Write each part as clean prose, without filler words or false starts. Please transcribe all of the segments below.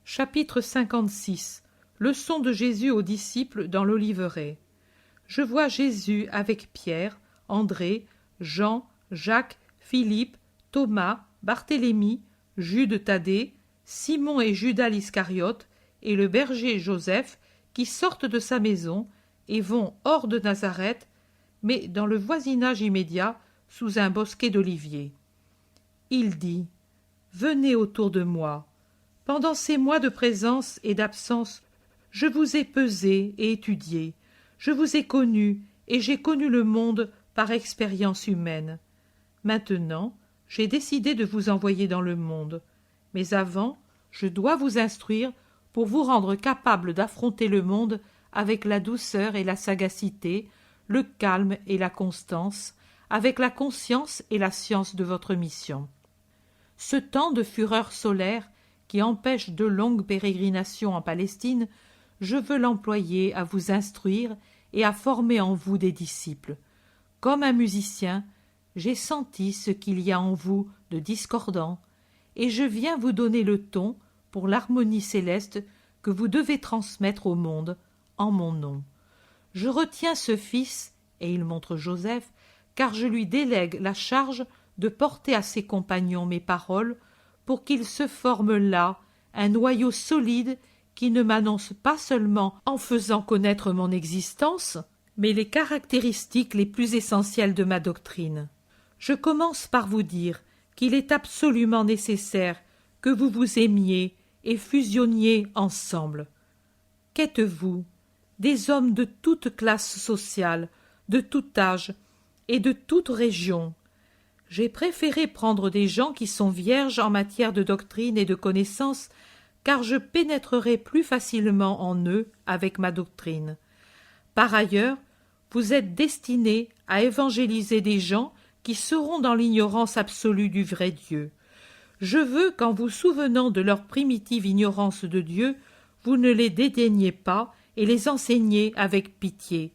Chapitre 56. Leçon de Jésus aux disciples dans l'Oliveraie. Je vois Jésus avec Pierre, André, Jean, Jacques, Philippe, Thomas, Barthélemy, Jude Thaddée, Simon et Judas l'Iscariote, et le berger Joseph, qui sortent de sa maison et vont hors de Nazareth, mais dans le voisinage immédiat, sous un bosquet d'oliviers. Il dit : Venez autour de moi. Pendant ces mois de présence et d'absence, je vous ai pesé et étudié, je vous ai connu et j'ai connu le monde par expérience humaine. Maintenant, j'ai décidé de vous envoyer dans le monde, mais avant, je dois vous instruire pour vous rendre capable d'affronter le monde avec la douceur et la sagacité, le calme et la constance, avec la conscience et la science de votre mission. Ce temps de fureur solaire qui empêche de longues pérégrinations en Palestine, je veux l'employer à vous instruire et à former en vous des disciples. Comme un musicien, j'ai senti ce qu'il y a en vous de discordant, et je viens vous donner le ton pour l'harmonie céleste que vous devez transmettre au monde en mon nom. Je retiens ce fils, et il montre Joseph, car je lui délègue la charge de porter à ses compagnons mes paroles pour qu'il se forme là un noyau solide qui ne m'annonce pas seulement en faisant connaître mon existence, mais les caractéristiques les plus essentielles de ma doctrine. Je commence par vous dire qu'il est absolument nécessaire que vous vous aimiez et fusionniez ensemble. Qu'êtes-vous ? Des hommes de toute classe sociale, de tout âge et de toute région. J'ai préféré prendre des gens qui sont vierges en matière de doctrine et de connaissance, car je pénétrerai plus facilement en eux avec ma doctrine. Par ailleurs, vous êtes destinés à évangéliser des gens qui seront dans l'ignorance absolue du vrai Dieu. Je veux qu'en vous souvenant de leur primitive ignorance de Dieu, vous ne les dédaigniez pas et les enseigniez avec pitié,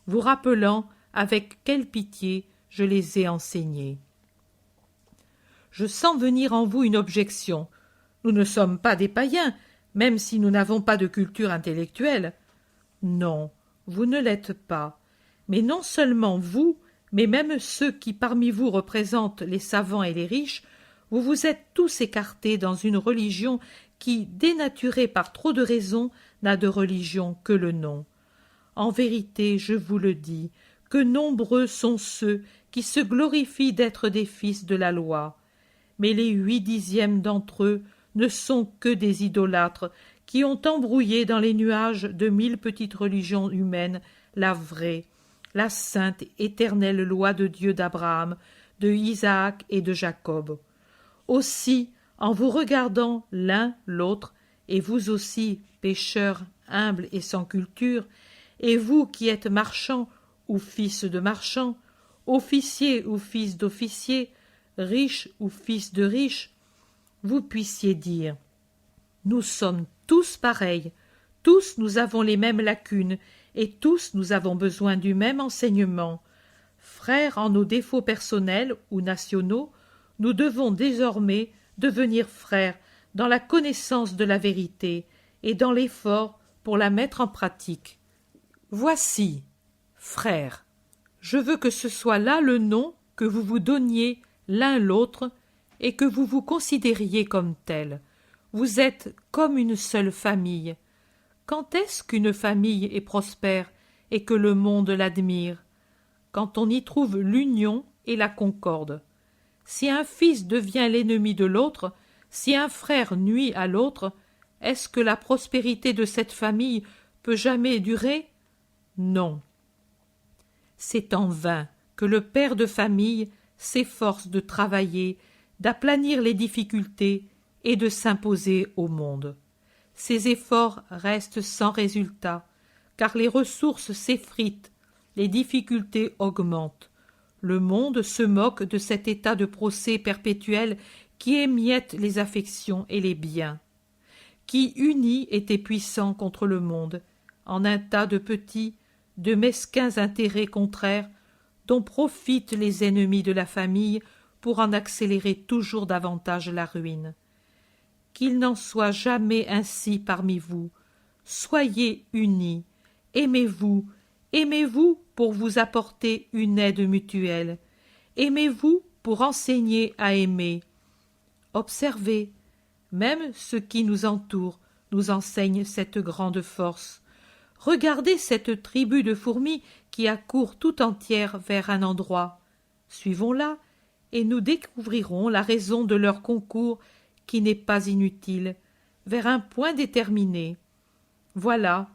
vous rappelant avec quelle pitié je les ai enseignés. Je sens venir en vous une objection. Nous ne sommes pas des païens, même si nous n'avons pas de culture intellectuelle. Non, vous ne l'êtes pas. Mais non seulement vous, mais même ceux qui parmi vous représentent les savants et les riches, vous vous êtes tous écartés dans une religion qui, dénaturée par trop de raisons, n'a de religion que le nom. En vérité, je vous le dis, que nombreux sont ceux qui se glorifient d'être des fils de la loi. Mais les 8/10 d'entre eux ne sont que des idolâtres qui ont embrouillé dans les nuages de 1000 petites religions humaines la vraie, la sainte éternelle loi de Dieu d'Abraham, de Isaac et de Jacob. Aussi, en vous regardant l'un l'autre, et vous aussi, pécheurs humbles et sans culture, et vous qui êtes marchands ou fils de marchands, officiers ou fils d'officiers, riches ou fils de riches, vous puissiez dire : nous sommes tous pareils, tous nous avons les mêmes lacunes, et tous nous avons besoin du même enseignement. Frères en nos défauts personnels ou nationaux, nous devons désormais devenir frères dans la connaissance de la vérité et dans l'effort pour la mettre en pratique. Voici, frères, je veux que ce soit là le nom que vous vous donniez l'un l'autre et que vous vous considériez comme tels. Vous êtes comme une seule famille. Quand est-ce qu'une famille est prospère et que le monde l'admire ? Quand on y trouve l'union et la concorde. Si un fils devient l'ennemi de l'autre, si un frère nuit à l'autre, est-ce que la prospérité de cette famille peut jamais durer ? Non. C'est en vain que le père de famille s'efforce de travailler, d'aplanir les difficultés et de s'imposer au monde. Ces efforts restent sans résultat, car les ressources s'effritent, les difficultés augmentent. Le monde se moque de cet état de procès perpétuel qui émiette les affections et les biens, qui uni était puissant contre le monde, en un tas de petits, de mesquins intérêts contraires, dont profitent les ennemis de la famille pour en accélérer toujours davantage la ruine. qu'il n'en soit jamais ainsi parmi vous. Soyez unis, aimez-vous, aimez-vous pour vous apporter une aide mutuelle, aimez-vous pour enseigner à aimer. Observez, même ce qui nous entoure nous enseigne cette grande force. Regardez cette tribu de fourmis qui accourt tout entière vers un endroit. Suivons-la, et nous découvrirons la raison de leur concours qui n'est pas inutile, vers un point déterminé. Voilà,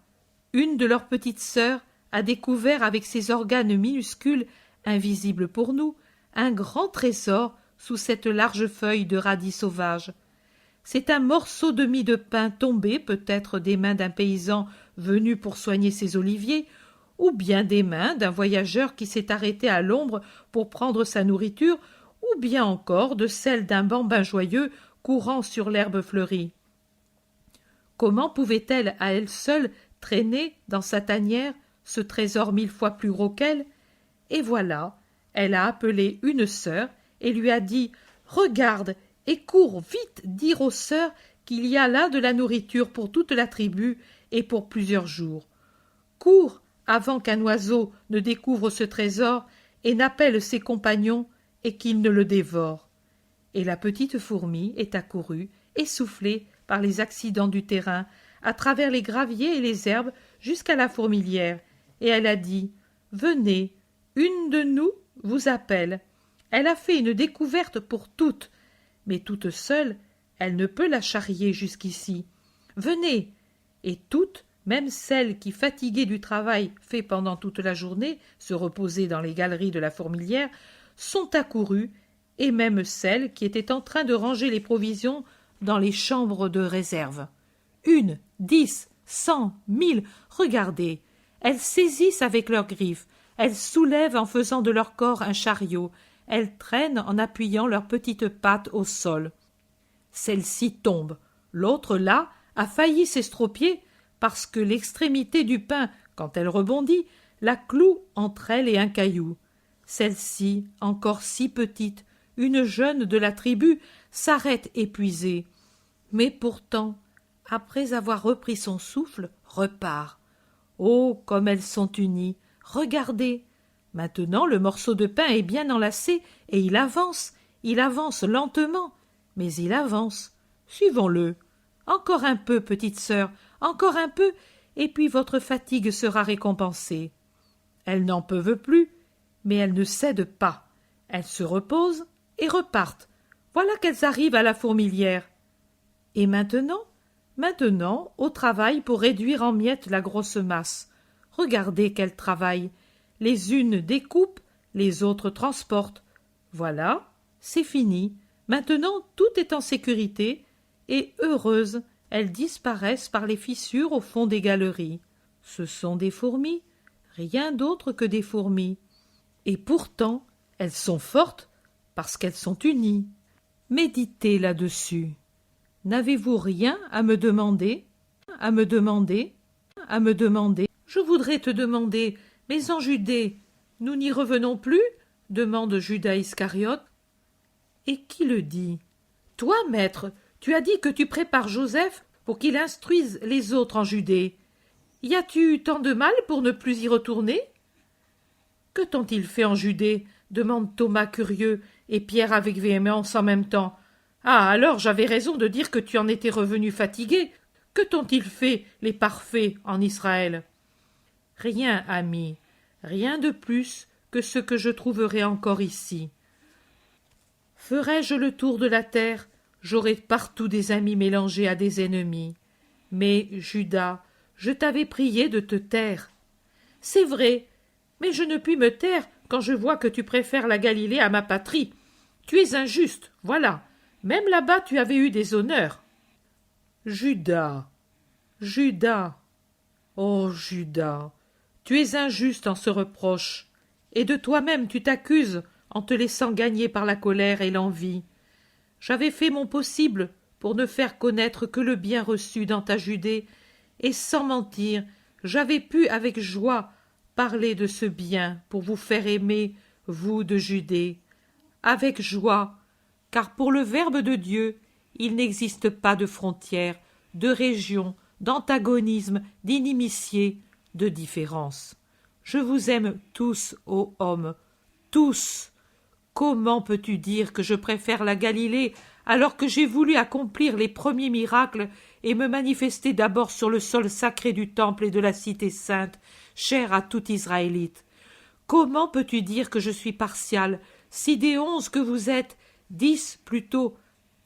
une de leurs petites sœurs a découvert avec ses organes minuscules, invisibles pour nous, un grand trésor sous cette large feuille de radis sauvage. C'est un morceau de mie de pain tombé peut-être des mains d'un paysan venu pour soigner ses oliviers, ou bien des mains d'un voyageur qui s'est arrêté à l'ombre pour prendre sa nourriture, ou bien encore de celle d'un bambin joyeux courant sur l'herbe fleurie. Comment pouvait-elle à elle seule traîner dans sa tanière ce trésor 1000 fois plus gros qu'elle? Et voilà, elle a appelé une sœur et lui a dit « Regarde et cours vite dire aux sœurs qu'il y a là de la nourriture pour toute la tribu et pour plusieurs jours. Cours avant qu'un oiseau ne découvre ce trésor et n'appelle ses compagnons et qu'ils ne le dévorent. » Et la petite fourmi est accourue, essoufflée par les accidents du terrain, à travers les graviers et les herbes jusqu'à la fourmilière, et elle a dit « Venez, une de nous vous appelle. » Elle a fait une découverte pour toutes, mais toute seule, elle ne peut la charrier jusqu'ici. Venez. Et toutes, même celles qui, fatiguées du travail fait pendant toute la journée, se reposaient dans les galeries de la fourmilière, sont accourues, et même celles qui étaient en train de ranger les provisions dans les chambres de réserve. 1, 10, 100, 1000, regardez. Elles saisissent avec leurs griffes, elles soulèvent en faisant de leur corps un chariot, elles traînent en appuyant leurs petites pattes au sol. Celle-ci tombe, l'autre là a failli s'estropier parce que l'extrémité du pain, quand elle rebondit, la cloue entre elle et un caillou. Celle-ci, encore si petite, une jeune de la tribu, s'arrête épuisée. Mais pourtant, après avoir repris son souffle, repart. Oh, comme elles sont unies! Regardez! Maintenant le morceau de pain est bien enlacé et il avance lentement, mais il avance. Suivons-le. Encore un peu, petite sœur, encore un peu, et puis votre fatigue sera récompensée. Elles n'en peuvent plus, mais elles ne cèdent pas. Elles se reposent et repartent. Voilà qu'elles arrivent à la fourmilière. Et maintenant, au travail pour réduire en miettes la grosse masse. Regardez qu'elles travaillent. Les unes découpent, les autres transportent. Voilà, c'est fini. Maintenant, tout est en sécurité, et heureuses, elles disparaissent par les fissures au fond des galeries. Ce sont des fourmis, rien d'autre que des fourmis. Et pourtant, elles sont fortes parce qu'elles sont unies. Méditez là-dessus. N'avez-vous rien à me demander? Je voudrais te demander, mais en Judée, nous n'y revenons plus? Demande Judas Iscariote. Et qui le dit? Toi, maître, tu as dit que tu prépares Joseph pour qu'il instruise les autres en Judée. Y as-tu eu tant de mal pour ne plus y retourner? Que t'ont-ils fait en Judée? Demande Thomas curieux et Pierre avec véhémence en même temps. Ah, alors j'avais raison de dire que tu en étais revenu fatigué. Que t'ont-ils fait, les parfaits, en Israël? Rien, ami, rien de plus que ce que je trouverai encore ici. Ferais-je le tour de la terre, j'aurais partout des amis mélangés à des ennemis. Mais, Judas, je t'avais prié de te taire. C'est vrai, mais je ne puis me taire quand je vois que tu préfères la Galilée à ma patrie. Tu es injuste, voilà. Même là-bas tu avais eu des honneurs. Judas, oh Judas, tu es injuste en ce reproche, et de toi-même tu t'accuses en te laissant gagner par la colère et l'envie. J'avais fait mon possible pour ne faire connaître que le bien reçu dans ta Judée, et sans mentir, j'avais pu avec joie parler de ce bien pour vous faire aimer, vous de Judée, avec joie, car pour le Verbe de Dieu, il n'existe pas de frontières, de régions, d'antagonisme, d'inimitié, de différence. Je vous aime tous, ô hommes, tous. Comment peux-tu dire que je préfère la Galilée alors que j'ai voulu accomplir les premiers miracles et me manifester d'abord sur le sol sacré du temple et de la cité sainte, chère à tout Israélite? Comment peux-tu dire que je suis partial, si des 11 que vous êtes, 10 plutôt,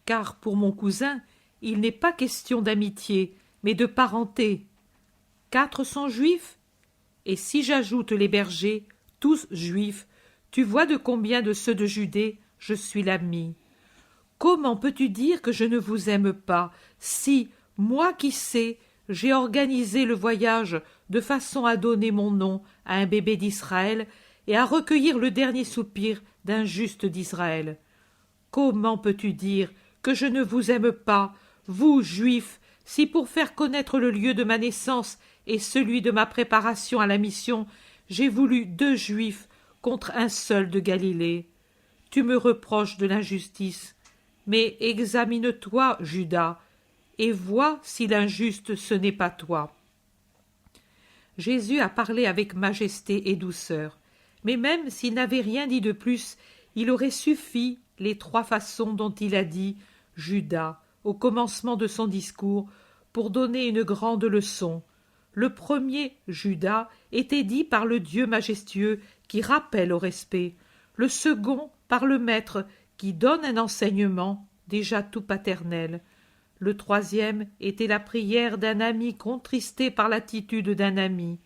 car pour mon cousin, il n'est pas question d'amitié, mais de parenté. 4 sont juifs? Et si j'ajoute les bergers, tous juifs, tu vois de combien de ceux de Judée je suis l'ami. Comment peux-tu dire que je ne vous aime pas, si, moi qui sais, j'ai organisé le voyage de façon à donner mon nom à un bébé d'Israël et à recueillir le dernier soupir d'un juste d'Israël? Comment peux-tu dire que je ne vous aime pas, vous, Juifs, si pour faire connaître le lieu de ma naissance et celui de ma préparation à la mission, j'ai voulu 2 Juifs contre un seul de Galilée? Tu me reproches de l'injustice, mais examine-toi, Judas, et vois si l'injuste ce n'est pas toi. Jésus a parlé avec majesté et douceur, mais même s'il n'avait rien dit de plus, il aurait suffi les 3 façons dont il a dit Judas au commencement de son discours pour donner une grande leçon. Le premier Judas était dit par le Dieu majestueux qui rappelle au respect, le second par le Maître qui donne un enseignement déjà tout paternel. Le troisième était la prière d'un ami contristé par l'attitude d'un ami.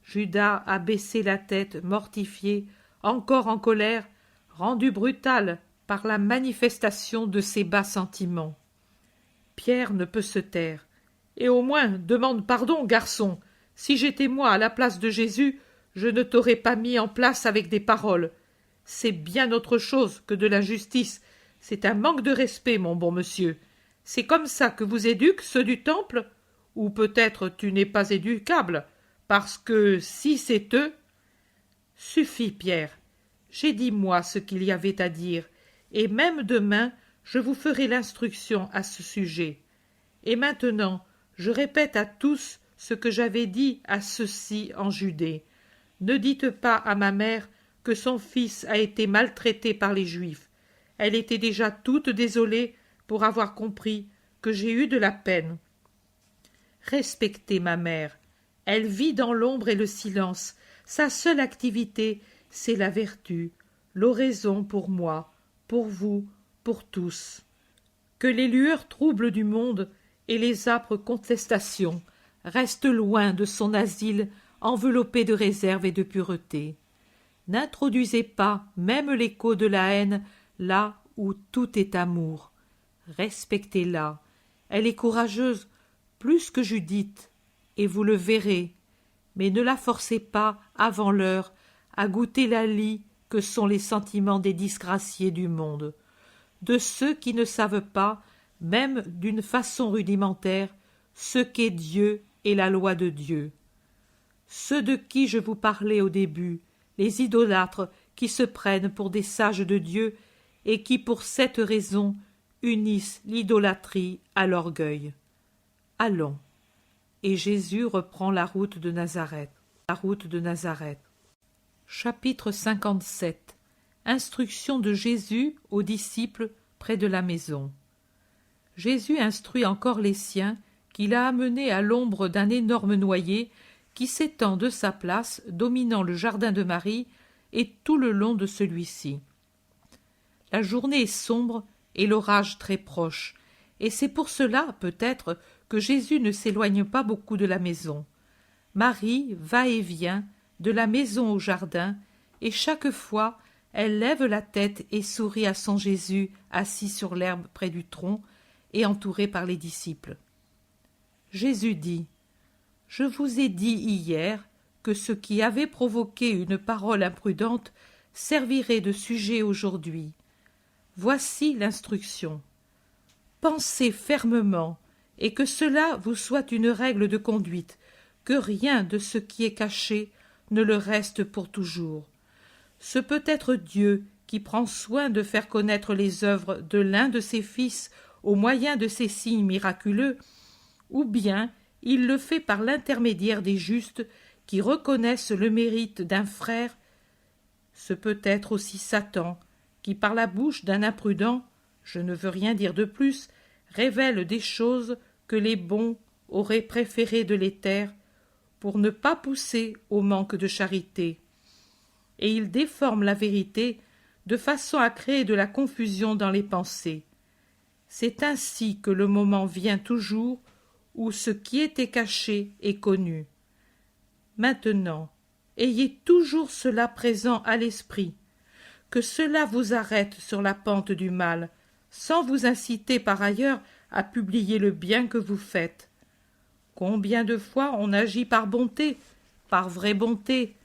Judas a baissé la tête, mortifié, encore en colère, rendu brutal par la manifestation de ses bas sentiments. Pierre ne peut se taire. Et au moins, demande pardon, garçon. Si j'étais moi à la place de Jésus, je ne t'aurais pas mis en place avec des paroles. C'est bien autre chose que de l'injustice. C'est un manque de respect, mon bon monsieur. C'est comme ça que vous éduquent ceux du temple? Ou peut-être tu n'es pas éducable, parce que si c'est eux... Suffit, Pierre. J'ai dit moi ce qu'il y avait à dire, et même demain je vous ferai l'instruction à ce sujet. Et maintenant, je répète à tous ce que j'avais dit à ceux-ci en Judée. Ne dites pas à ma mère que son fils a été maltraité par les Juifs. Elle était déjà toute désolée pour avoir compris que j'ai eu de la peine. Respectez ma mère. Elle vit dans l'ombre et le silence. Sa seule activité, c'est la vertu, l'oraison pour moi, pour vous, pour tous. Que les lueurs troubles du monde et les âpres contestations restent loin de son asile enveloppé de réserve et de pureté. N'introduisez pas même l'écho de la haine là où tout est amour. Respectez-la. Elle est courageuse, plus que Judith, et vous le verrez. Mais ne la forcez pas, avant l'heure, à goûter la lie que sont les sentiments des disgraciés du monde, de ceux qui ne savent pas, même d'une façon rudimentaire, ce qu'est Dieu et la loi de Dieu. Ceux de qui je vous parlais au début, les idolâtres qui se prennent pour des sages de Dieu et qui, pour cette raison, unissent l'idolâtrie à l'orgueil. Allons. Et Jésus reprend la route de Nazareth. Chapitre 57. Instruction de Jésus aux disciples près de la maison. Jésus instruit encore les siens qu'il a amenés à l'ombre d'un énorme noyer qui s'étend de sa place, dominant le jardin de Marie et tout le long de celui-ci. La journée est sombre et l'orage très proche, et c'est pour cela, peut-être, que Jésus ne s'éloigne pas beaucoup de la maison. Marie va et vient de la maison au jardin, et chaque fois elle lève la tête et sourit à son Jésus assis sur l'herbe près du tronc et entouré par les disciples. Jésus dit : « Je vous ai dit hier que ce qui avait provoqué une parole imprudente servirait de sujet aujourd'hui. Voici l'instruction. Pensez fermement, et que cela vous soit une règle de conduite, que rien de ce qui est caché ne le reste pour toujours. Ce peut être Dieu qui prend soin de faire connaître les œuvres de l'un de ses fils au moyen de ces signes miraculeux, ou bien il le fait par l'intermédiaire des justes qui reconnaissent le mérite d'un frère. Ce peut être aussi Satan, qui par la bouche d'un imprudent, je ne veux rien dire de plus, révèle des choses que les bons auraient préféré de les taire, pour ne pas pousser au manque de charité. Et il déforme la vérité de façon à créer de la confusion dans les pensées. C'est ainsi que le moment vient toujours où ce qui était caché est connu. Maintenant, ayez toujours cela présent à l'esprit, que cela vous arrête sur la pente du mal, sans vous inciter par ailleurs à publier le bien que vous faites. Combien de fois on agit par bonté, par vraie bonté,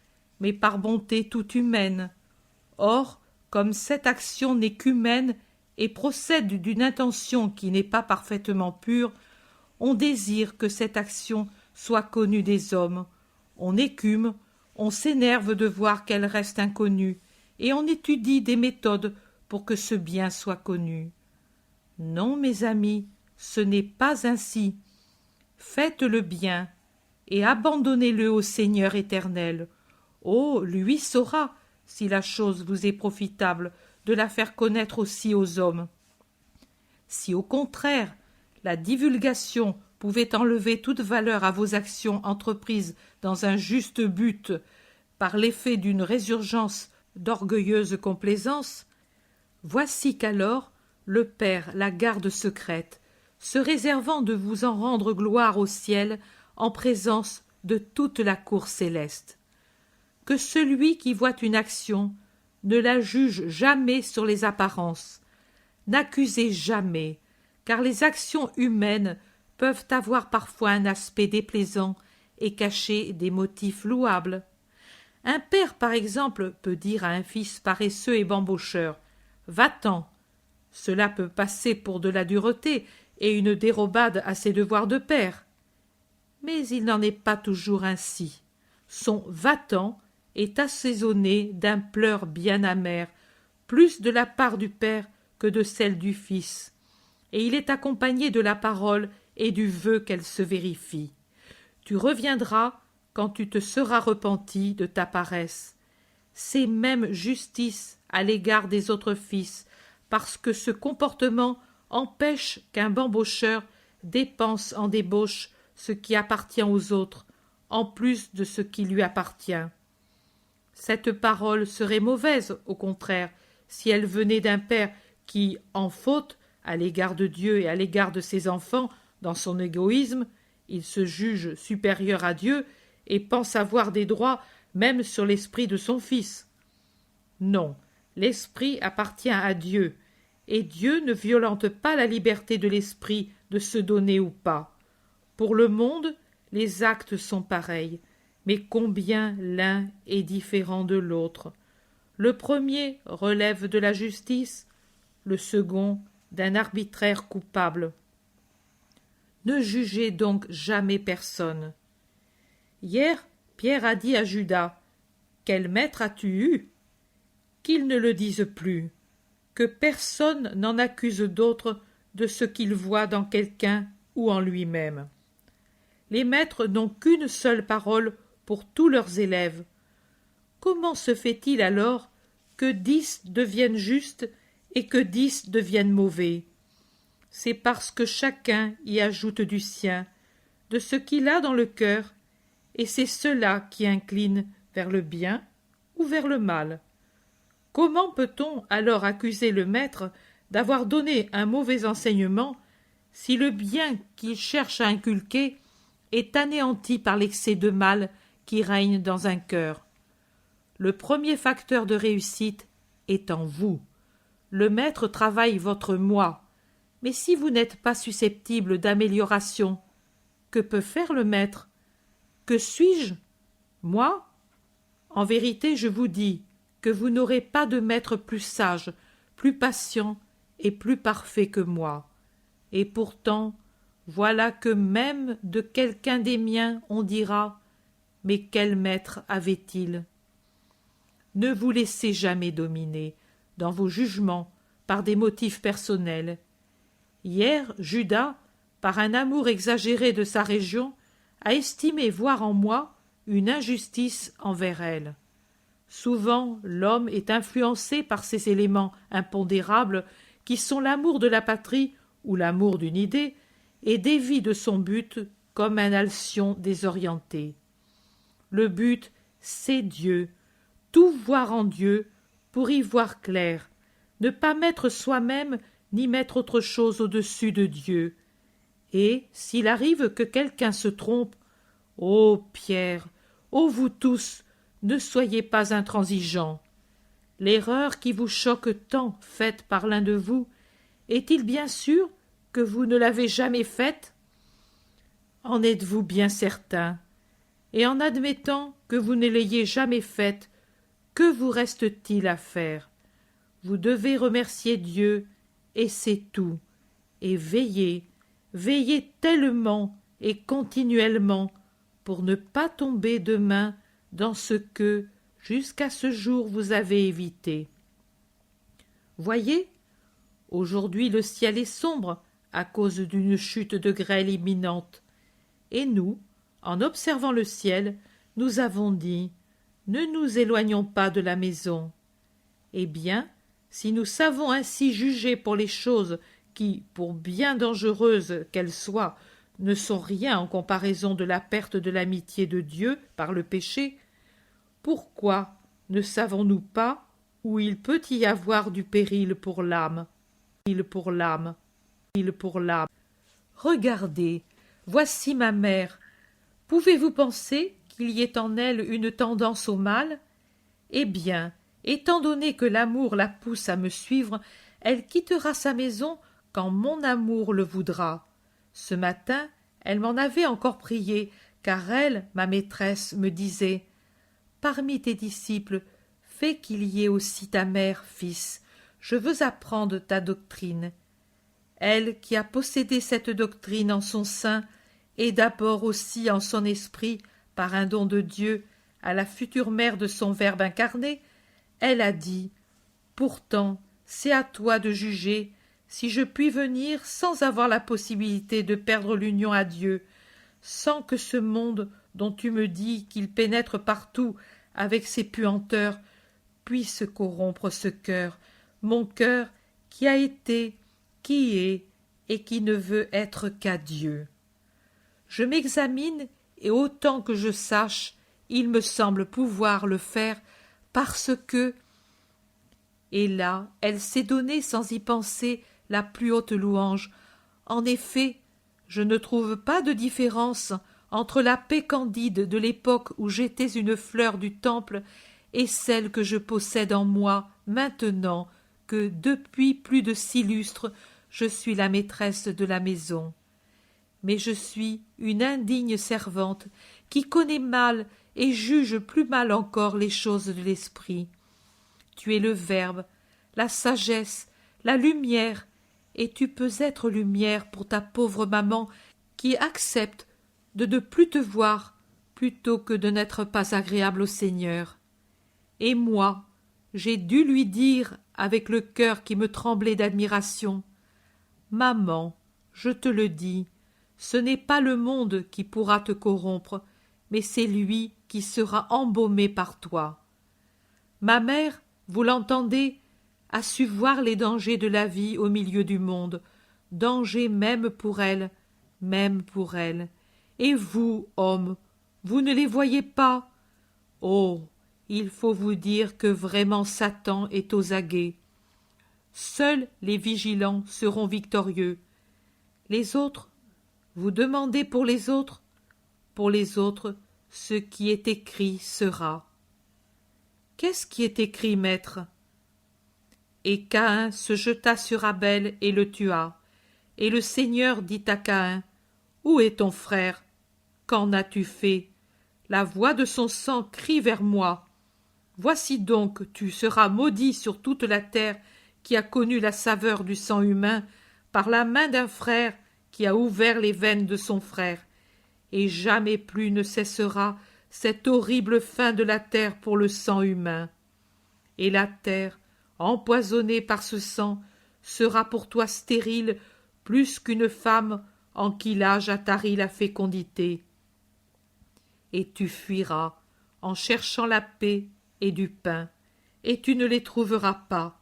mais par bonté toute humaine. Or, comme cette action n'est qu'humaine et procède d'une intention qui n'est pas parfaitement pure, on désire que cette action soit connue des hommes. On écume, on s'énerve de voir qu'elle reste inconnue, et on étudie des méthodes pour que ce bien soit connu. Non, mes amis, ce n'est pas ainsi. Faites le bien, et abandonnez-le au Seigneur éternel. Oh, lui saura, si la chose vous est profitable, de la faire connaître aussi aux hommes. Si au contraire, la divulgation pouvait enlever toute valeur à vos actions entreprises dans un juste but, par l'effet d'une résurgence d'orgueilleuse complaisance, voici qu'alors le Père la garde secrète, se réservant de vous en rendre gloire au ciel en présence de toute la cour céleste. Que celui qui voit une action ne la juge jamais sur les apparences, n'accusez jamais, car les actions humaines peuvent avoir parfois un aspect déplaisant et cacher des motifs louables. Un père, par exemple, peut dire à un fils paresseux et bambocheur « Va-t'en ». Cela peut passer pour de la dureté et une dérobade à ses devoirs de père. Mais il n'en est pas toujours ainsi. Son « va-t'en » est assaisonné d'un pleur bien amer, plus de la part du père que de celle du fils, et il est accompagné de la parole et du vœu qu'elle se vérifie. Tu reviendras quand tu te seras repenti de ta paresse. C'est même justice à l'égard des autres fils, parce que ce comportement empêche qu'un bambocheur dépense en débauche ce qui appartient aux autres, en plus de ce qui lui appartient. Cette parole serait mauvaise, au contraire, si elle venait d'un père qui, en faute, à l'égard de Dieu et à l'égard de ses enfants, dans son égoïsme, il se juge supérieur à Dieu et pense avoir des droits même sur l'esprit de son fils. Non, l'esprit appartient à Dieu, et Dieu ne violente pas la liberté de l'esprit de se donner ou pas. Pour le monde, les actes sont pareils, mais combien l'un est différent de l'autre. Le premier relève de la justice, le second d'un arbitraire coupable. Ne jugez donc jamais personne. Hier, Pierre a dit à Judas « Quel maître as-tu eu ?» Qu'il ne le dise plus, que personne n'en accuse d'autre de ce qu'il voit dans quelqu'un ou en lui-même. Les maîtres n'ont qu'une seule parole pour tous leurs élèves. Comment se fait-il alors que 10 deviennent justes et que 10 deviennent mauvais? C'est parce que chacun y ajoute du sien, de ce qu'il a dans le cœur, et c'est cela qui incline vers le bien ou vers le mal. Comment peut-on alors accuser le maître d'avoir donné un mauvais enseignement si le bien qu'il cherche à inculquer est anéanti par l'excès de mal qui règne dans un cœur? Le premier facteur de réussite est en vous. Le maître travaille votre moi, mais si vous n'êtes pas susceptible d'amélioration, que peut faire le maître? Que suis-je? Moi? En vérité, je vous dis que vous n'aurez pas de maître plus sage, plus patient et plus parfait que moi. Et pourtant, voilà que même de quelqu'un des miens on dira « Mais quel maître avait-il » Ne vous laissez jamais dominer, dans vos jugements, par des motifs personnels. Hier, Judas, par un amour exagéré de sa région, a estimé voir en moi une injustice envers elle. Souvent, l'homme est influencé par ces éléments impondérables qui sont l'amour de la patrie ou l'amour d'une idée, et dévie de son but comme un alcyon désorienté. Le but, c'est Dieu, tout voir en Dieu pour y voir clair, ne pas mettre soi-même ni mettre autre chose au-dessus de Dieu. Et s'il arrive que quelqu'un se trompe, ô Pierre, ô vous tous, ne soyez pas intransigeants. L'erreur qui vous choque tant faite par l'un de vous, est-il bien sûr que vous ne l'avez jamais faite? En êtes-vous bien certain? Et en admettant que vous ne l'ayez jamais faite, que vous reste-t-il à faire? Vous devez remercier Dieu, et c'est tout. Et veillez, veillez tellement et continuellement pour ne pas tomber demain dans ce que, jusqu'à ce jour, vous avez évité. Voyez, aujourd'hui le ciel est sombre à cause d'une chute de grêle imminente. Et nous, en observant le ciel, nous avons dit « Ne nous éloignons pas de la maison ». Eh bien, si nous savons ainsi juger pour les choses qui, pour bien dangereuses qu'elles soient, ne sont rien en comparaison de la perte de l'amitié de Dieu par le péché, pourquoi ne savons-nous pas où il peut y avoir du péril pour l'âme? Regardez, voici ma mère. Pouvez-vous penser qu'il y ait en elle une tendance au mal? Eh bien, étant donné que l'amour la pousse à me suivre, elle quittera sa maison quand mon amour le voudra. Ce matin, elle m'en avait encore prié, car elle, ma maîtresse, me disait « Parmi tes disciples, fais qu'il y ait aussi ta mère, fils. Je veux apprendre ta doctrine. » Elle qui a possédé cette doctrine en son sein, et d'abord aussi en son esprit, par un don de Dieu, à la future mère de son Verbe incarné, elle a dit « Pourtant, c'est à toi de juger si je puis venir sans avoir la possibilité de perdre l'union à Dieu, sans que ce monde dont tu me dis qu'il pénètre partout avec ses puanteurs puisse corrompre ce cœur, mon cœur qui a été, qui est et qui ne veut être qu'à Dieu. Je m'examine et autant que je sache, il me semble pouvoir le faire parce que... » Et là, elle s'est donnée sans y penser la plus haute louange. En effet, je ne trouve pas de différence entre la paix candide de l'époque où j'étais une fleur du temple et celle que je possède en moi maintenant que, depuis plus de 6 lustres, je suis la maîtresse de la maison. Mais je suis une indigne servante qui connaît mal et juge plus mal encore les choses de l'esprit. Tu es le Verbe, la sagesse, la lumière, et tu peux être lumière pour ta pauvre maman qui accepte de ne plus te voir plutôt que de n'être pas agréable au Seigneur. Et moi, j'ai dû lui dire, avec le cœur qui me tremblait d'admiration, « Maman, je te le dis, ce n'est pas le monde qui pourra te corrompre, mais c'est lui qui sera embaumé par toi. » Ma mère, vous l'entendez, a su voir les dangers de la vie au milieu du monde, dangers même pour elle. Et vous, hommes, vous ne les voyez pas? Oh, il faut vous dire que vraiment Satan est aux aguets. Seuls les vigilants seront victorieux. Les autres, vous demandez pour les autres? Pour les autres, ce qui est écrit sera. Qu'est-ce qui est écrit, maître? Et Caïn se jeta sur Abel et le tua. Et le Seigneur dit à Caïn, « Où est ton frère? Qu'en as-tu fait? La voix de son sang crie vers moi. Voici donc, tu seras maudit sur toute la terre qui a connu la saveur du sang humain par la main d'un frère qui a ouvert les veines de son frère. Et jamais plus ne cessera cette horrible fin de la terre pour le sang humain. Et la terre, empoisonnée par ce sang, sera pour toi stérile plus qu'une femme en qui l'âge a tari la fécondité. Et tu fuiras en cherchant la paix et du pain, et tu ne les trouveras pas.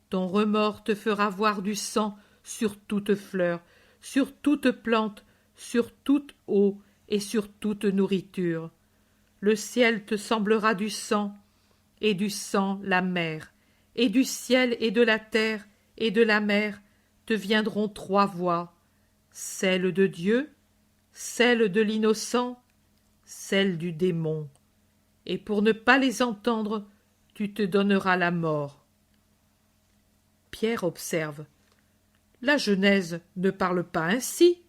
Ton remords te fera voir du sang sur toute fleur, sur toute plante, sur toute eau et sur toute nourriture. Le ciel te semblera du sang, et du sang la mer, et du ciel et de la terre et de la mer te viendront trois voix, celle de Dieu, celle de l'innocent, celle du démon. Et pour ne pas les entendre, tu te donneras la mort. Pierre observe. La Genèse ne parle pas ainsi.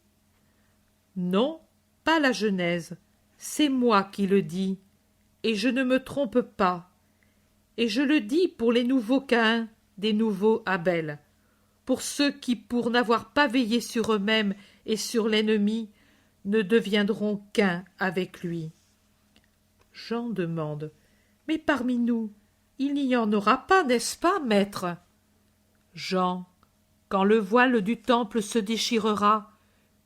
Non, pas la Genèse, c'est moi qui le dis, et je ne me trompe pas. Et je le dis pour les nouveaux Caïn, des nouveaux Abel, pour ceux qui, pour n'avoir pas veillé sur eux-mêmes et sur l'ennemi, ne deviendront qu'un avec lui. Jean demande. Mais parmi nous, il n'y en aura pas, n'est-ce pas, maître? Jean. Quand le voile du temple se déchirera,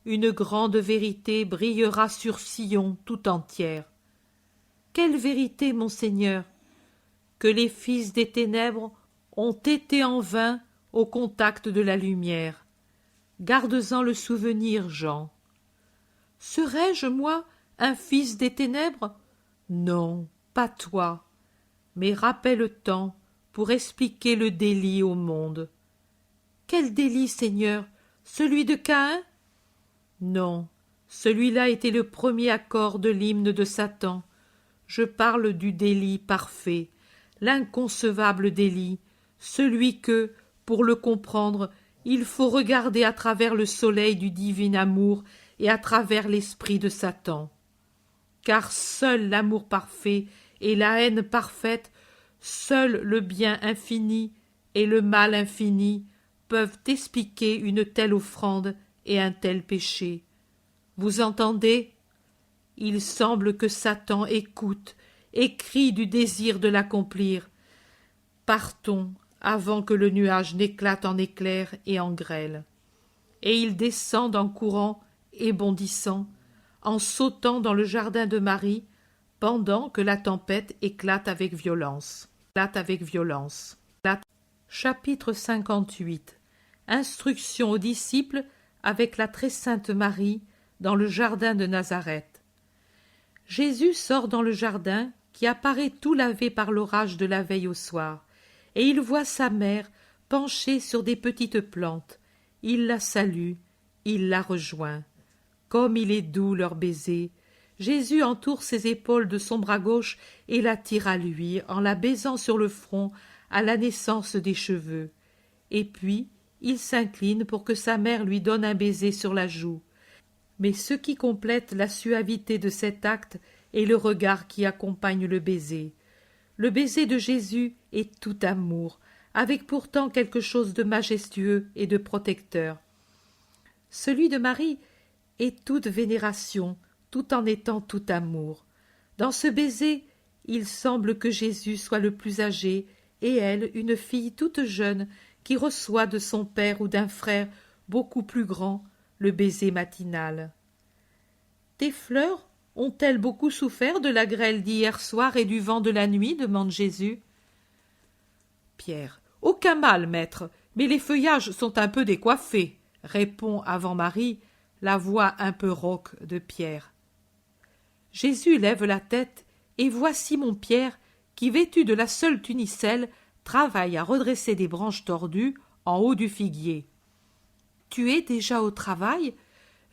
une grande vérité brillera sur Sion tout entière. Quelle vérité, monseigneur? Que les fils des ténèbres ont été en vain au contact de la lumière. Garde-en le souvenir, Jean. Serais-je, moi, un fils des ténèbres? Non, pas toi. Mais rappelle-t'en pour expliquer le délit au monde. Quel délit, Seigneur? Celui de Caïn? Non, celui-là était le premier accord de l'hymne de Satan. Je parle du délit parfait, l'inconcevable délit, celui que, pour le comprendre, il faut regarder à travers le soleil du divin amour et à travers l'esprit de Satan. Car seul l'amour parfait et la haine parfaite, seul le bien infini et le mal infini peuvent expliquer une telle offrande et un tel péché. Vous entendez? Il semble que Satan écoute et crie du désir de l'accomplir. Partons avant que le nuage n'éclate en éclairs et en grêle. Et il descend en courant et bondissant, en sautant dans le jardin de Marie, pendant que la tempête éclate avec violence. Chapitre 58. Instruction aux disciples avec la très sainte Marie dans le jardin de Nazareth. Jésus sort dans le jardin qui apparaît tout lavé par l'orage de la veille au soir, et il voit sa mère penchée sur des petites plantes. Il la salue, il la rejoint. Comme il est doux leur baiser. Jésus entoure ses épaules de son bras gauche et l'attire à lui en la baisant sur le front à la naissance des cheveux. Et puis il s'incline pour que sa mère lui donne un baiser sur la joue. Mais ce qui complète la suavité de cet acte est le regard qui accompagne le baiser. Le baiser de Jésus est tout amour, avec pourtant quelque chose de majestueux et de protecteur. Celui de Marie est toute vénération, tout en étant tout amour. Dans ce baiser, il semble que Jésus soit le plus âgé, et elle une fille toute jeune qui reçoit de son père ou d'un frère beaucoup plus grand le baiser matinal. Tes fleurs ont-elles beaucoup souffert de la grêle d'hier soir et du vent de la nuit? Demande Jésus. Pierre. Aucun mal, maître, mais les feuillages sont un peu décoiffés, répond avant Marie la voix un peu rauque de Pierre. Jésus lève la tête et voit Simon-Pierre qui, vêtu de la seule tunicelle, travaille à redresser des branches tordues en haut du figuier. Tu es déjà au travail?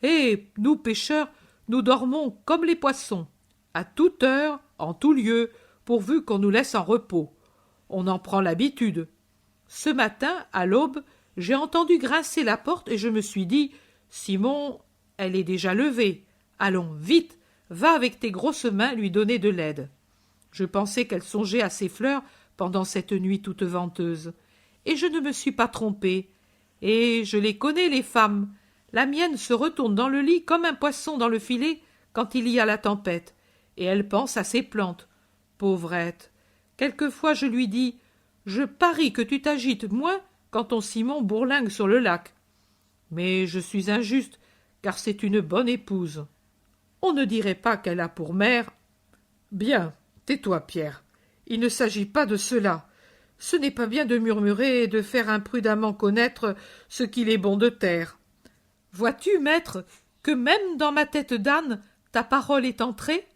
Eh, nous pêcheurs, nous dormons comme les poissons, à toute heure, en tout lieu, pourvu qu'on nous laisse en repos. On en prend l'habitude. Ce matin, à l'aube, j'ai entendu grincer la porte et je me suis dit « Simon, elle est déjà levée. Allons, vite, va avec tes grosses mains lui donner de l'aide. » Je pensais qu'elle songeait à ses fleurs pendant cette nuit toute venteuse. Et je ne me suis pas trompée. Et je les connais, les femmes. La mienne se retourne dans le lit comme un poisson dans le filet quand il y a la tempête. Et elle pense à ses plantes. Pauvrette. Quelquefois je lui dis « Je parie que tu t'agites moins quand ton Simon bourlingue sur le lac. » Mais je suis injuste, car c'est une bonne épouse. On ne dirait pas qu'elle a pour mère. Bien, tais-toi, Pierre. Il ne s'agit pas de cela. Ce n'est pas bien de murmurer et de faire imprudemment connaître ce qu'il est bon de taire. Vois-tu, maître, que même dans ma tête d'âne, ta parole est entrée?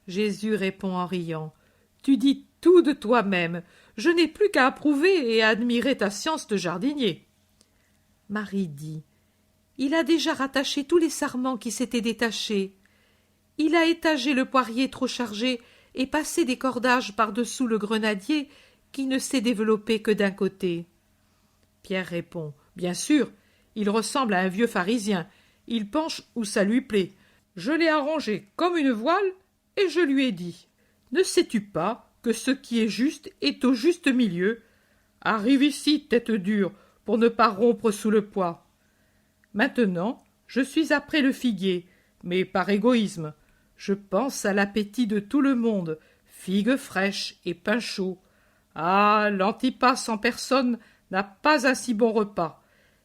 Jésus répond en riant. Tu dis tout de toi-même. Je n'ai plus qu'à approuver et à admirer ta science de jardinier. Marie dit. Il a déjà rattaché tous les sarments qui s'étaient détachés. Il a étagé le poirier trop chargé et passé des cordages par-dessous le grenadier qui ne s'est développé que d'un côté. Pierre répond. Bien sûr, il ressemble à un vieux pharisien. Il penche où ça lui plaît. Je l'ai arrangé comme une voile et je lui ai dit. Ne sais-tu pas que ce qui est juste est au juste milieu? Arrive ici, tête dure, pour ne pas rompre sous le poids. Maintenant, je suis après le figuier, mais par égoïsme. Je pense à l'appétit de tout le monde, figues fraîches et pain chaud. Ah, l'Antipas en personne n'a pas un si bon repas.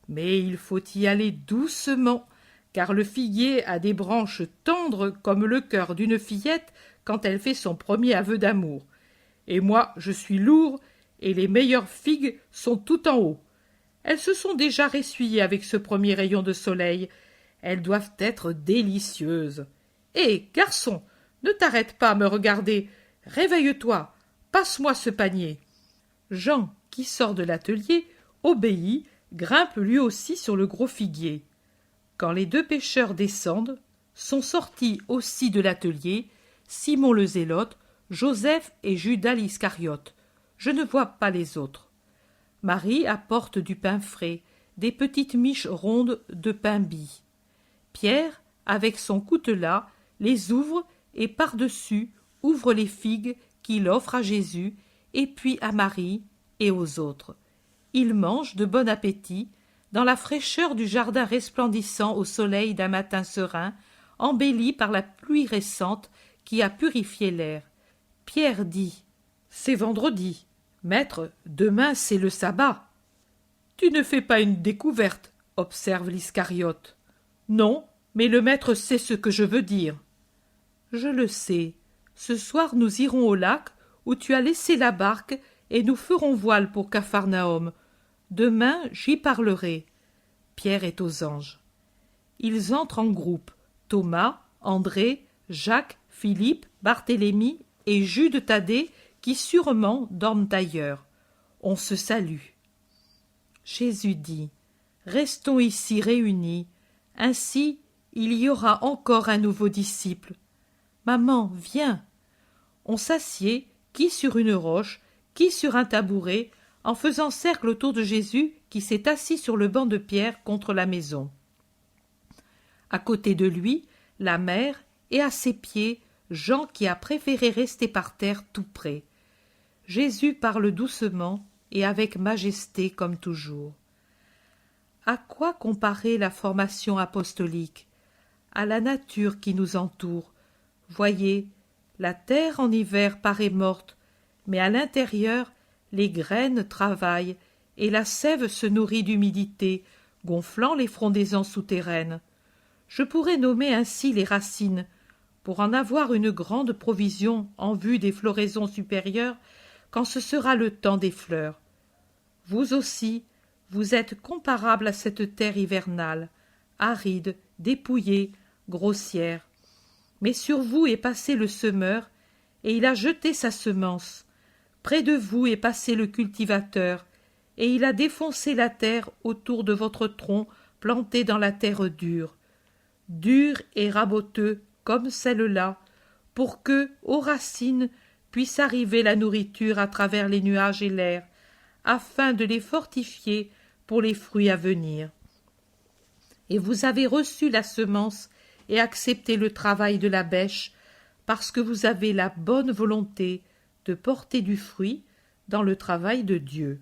Mais il faut y aller doucement, car le figuier a des branches tendres comme le cœur d'une fillette quand elle fait son premier aveu d'amour. Et moi, je suis lourd, et les meilleures figues sont tout en haut. Elles se sont déjà ressuyées avec ce premier rayon de soleil. Elles doivent être délicieuses. Hé, garçon, ne t'arrête pas à me regarder. Réveille-toi, passe-moi ce panier. Jean, qui sort de l'atelier, obéit, grimpe lui aussi sur le gros figuier. Quand les deux pêcheurs descendent, sont sortis aussi de l'atelier Simon le Zélote, Joseph et Judas l'Iscariote. Je ne vois pas les autres. Marie apporte du pain frais, des petites miches rondes de pain bis. Pierre, avec son coutelas, les ouvre et par-dessus ouvre les figues qu'il offre à Jésus et puis à Marie et aux autres. Ils mangent de bon appétit dans la fraîcheur du jardin resplendissant au soleil d'un matin serein, embelli par la pluie récente qui a purifié l'air. Pierre dit « C'est vendredi. Maître, demain c'est le sabbat. » « Tu ne fais pas une découverte, observe l'Iscariote. Non, mais le maître sait ce que je veux dire. Je le sais. Ce soir nous irons au lac où tu as laissé la barque et nous ferons voile pour Capharnaüm. Demain j'y parlerai. Pierre est aux anges. Ils entrent en groupe. Thomas, André, Jacques, Philippe, Barthélemy et Jude Thaddée qui sûrement dorment ailleurs. On se salue. Jésus dit « Restons ici réunis, ainsi il y aura encore un nouveau disciple. Maman, viens !» On s'assied, qui sur une roche, qui sur un tabouret, en faisant cercle autour de Jésus qui s'est assis sur le banc de pierre contre la maison. À côté de lui, la mère, et à ses pieds, Jean qui a préféré rester par terre tout près. Jésus parle doucement et avec majesté comme toujours. À quoi comparer la formation apostolique? À la nature qui nous entoure. Voyez, la terre en hiver paraît morte, mais à l'intérieur, les graines travaillent et la sève se nourrit d'humidité, gonflant les frondaisons souterraines. Je pourrais nommer ainsi les racines. Pour en avoir une grande provision en vue des floraisons supérieures, quand ce sera le temps des fleurs. Vous aussi, vous êtes comparables à cette terre hivernale, aride, dépouillée, grossière. Mais sur vous est passé le semeur, et il a jeté sa semence. Près de vous est passé le cultivateur, et il a défoncé la terre autour de votre tronc planté dans la terre dure. Dur et raboteux comme celle-là, pour que, aux racines, puisse arriver la nourriture à travers les nuages et l'air, afin de les fortifier pour les fruits à venir. Et vous avez reçu la semence et accepté le travail de la bêche, parce que vous avez la bonne volonté de porter du fruit dans le travail de Dieu.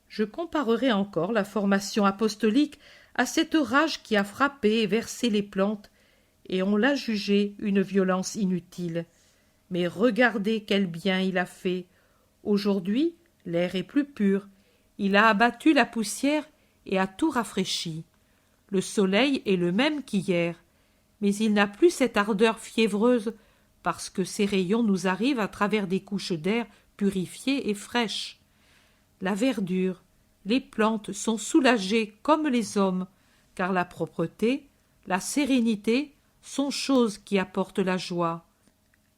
Je comparerai encore la formation apostolique à cet orage qui a frappé et versé les plantes, et on l'a jugé une violence inutile. Mais regardez quel bien il a fait. Aujourd'hui, l'air est plus pur. Il a abattu la poussière et a tout rafraîchi. Le soleil est le même qu'hier, mais il n'a plus cette ardeur fiévreuse parce que ses rayons nous arrivent à travers des couches d'air purifiées et fraîches. La verdure, les plantes sont soulagées comme les hommes, car la propreté, la sérénité sont choses qui apportent la joie.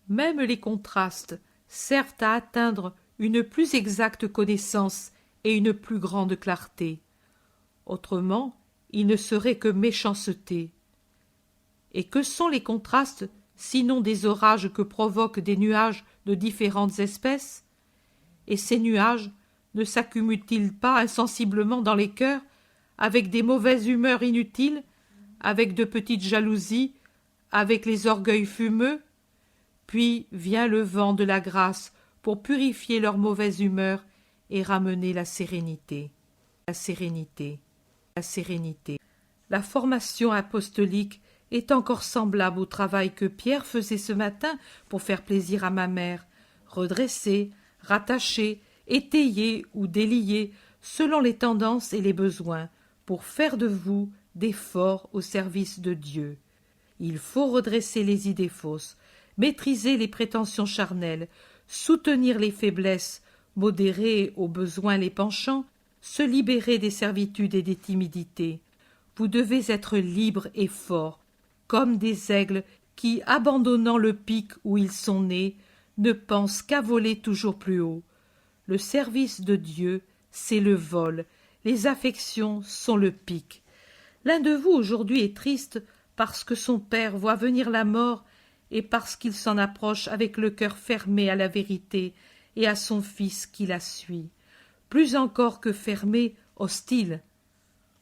Même les contrastes servent à atteindre une plus exacte connaissance et une plus grande clarté. Autrement, il ne serait que méchanceté. Et que sont les contrastes, sinon des orages que provoquent des nuages de différentes espèces? Et ces nuages ne s'accumulent-ils pas insensiblement dans les cœurs, avec des mauvaises humeurs inutiles, avec de petites jalousies, avec les orgueils fumeux? Puis vient le vent de la grâce pour purifier leur mauvaise humeur et ramener la sérénité. La sérénité. La sérénité. La formation apostolique est encore semblable au travail que Pierre faisait ce matin pour faire plaisir à ma mère, redresser, rattacher, étayer ou délier selon les tendances et les besoins, pour faire de vous des forts au service de Dieu. Il faut redresser les idées fausses, maîtriser les prétentions charnelles, soutenir les faiblesses, modérer au besoin les penchants, se libérer des servitudes et des timidités. Vous devez être libres et forts, comme des aigles qui, abandonnant le pic où ils sont nés, ne pensent qu'à voler toujours plus haut. Le service de Dieu, c'est le vol, les affections sont le pic. L'un de vous aujourd'hui est triste parce que son père voit venir la mort et parce qu'il s'en approche avec le cœur fermé à la vérité et à son fils qui la suit, plus encore que fermé, hostile.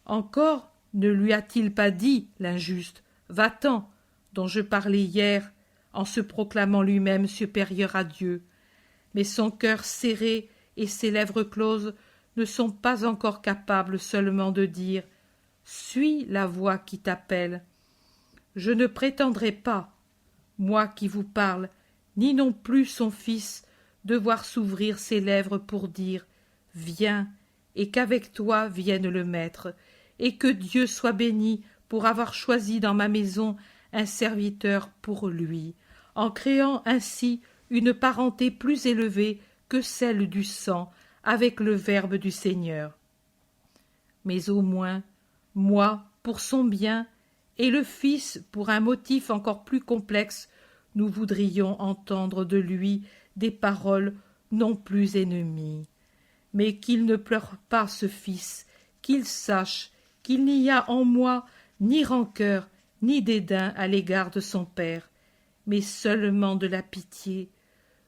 Encore ne lui a-t-il pas dit, l'injuste, « Va-t'en », dont je parlais hier, en se proclamant lui-même supérieur à Dieu. Mais son cœur serré et ses lèvres closes ne sont pas encore capables seulement de dire « Suis la voix qui t'appelle ». Je ne prétendrai pas, moi qui vous parle, ni non plus son fils, devoir s'ouvrir ses lèvres pour dire « Viens », et qu'avec toi vienne le Maître, et que Dieu soit béni pour avoir choisi dans ma maison un serviteur pour lui, en créant ainsi une parenté plus élevée que celle du sang avec le Verbe du Seigneur. Mais au moins, moi, pour son bien, et le Fils pour un motif encore plus complexe, nous voudrions entendre de lui des paroles non plus ennemies. Mais qu'il ne pleure pas ce Fils, qu'il sache qu'il n'y a en moi ni rancœur ni dédain à l'égard de son Père, mais seulement de la pitié.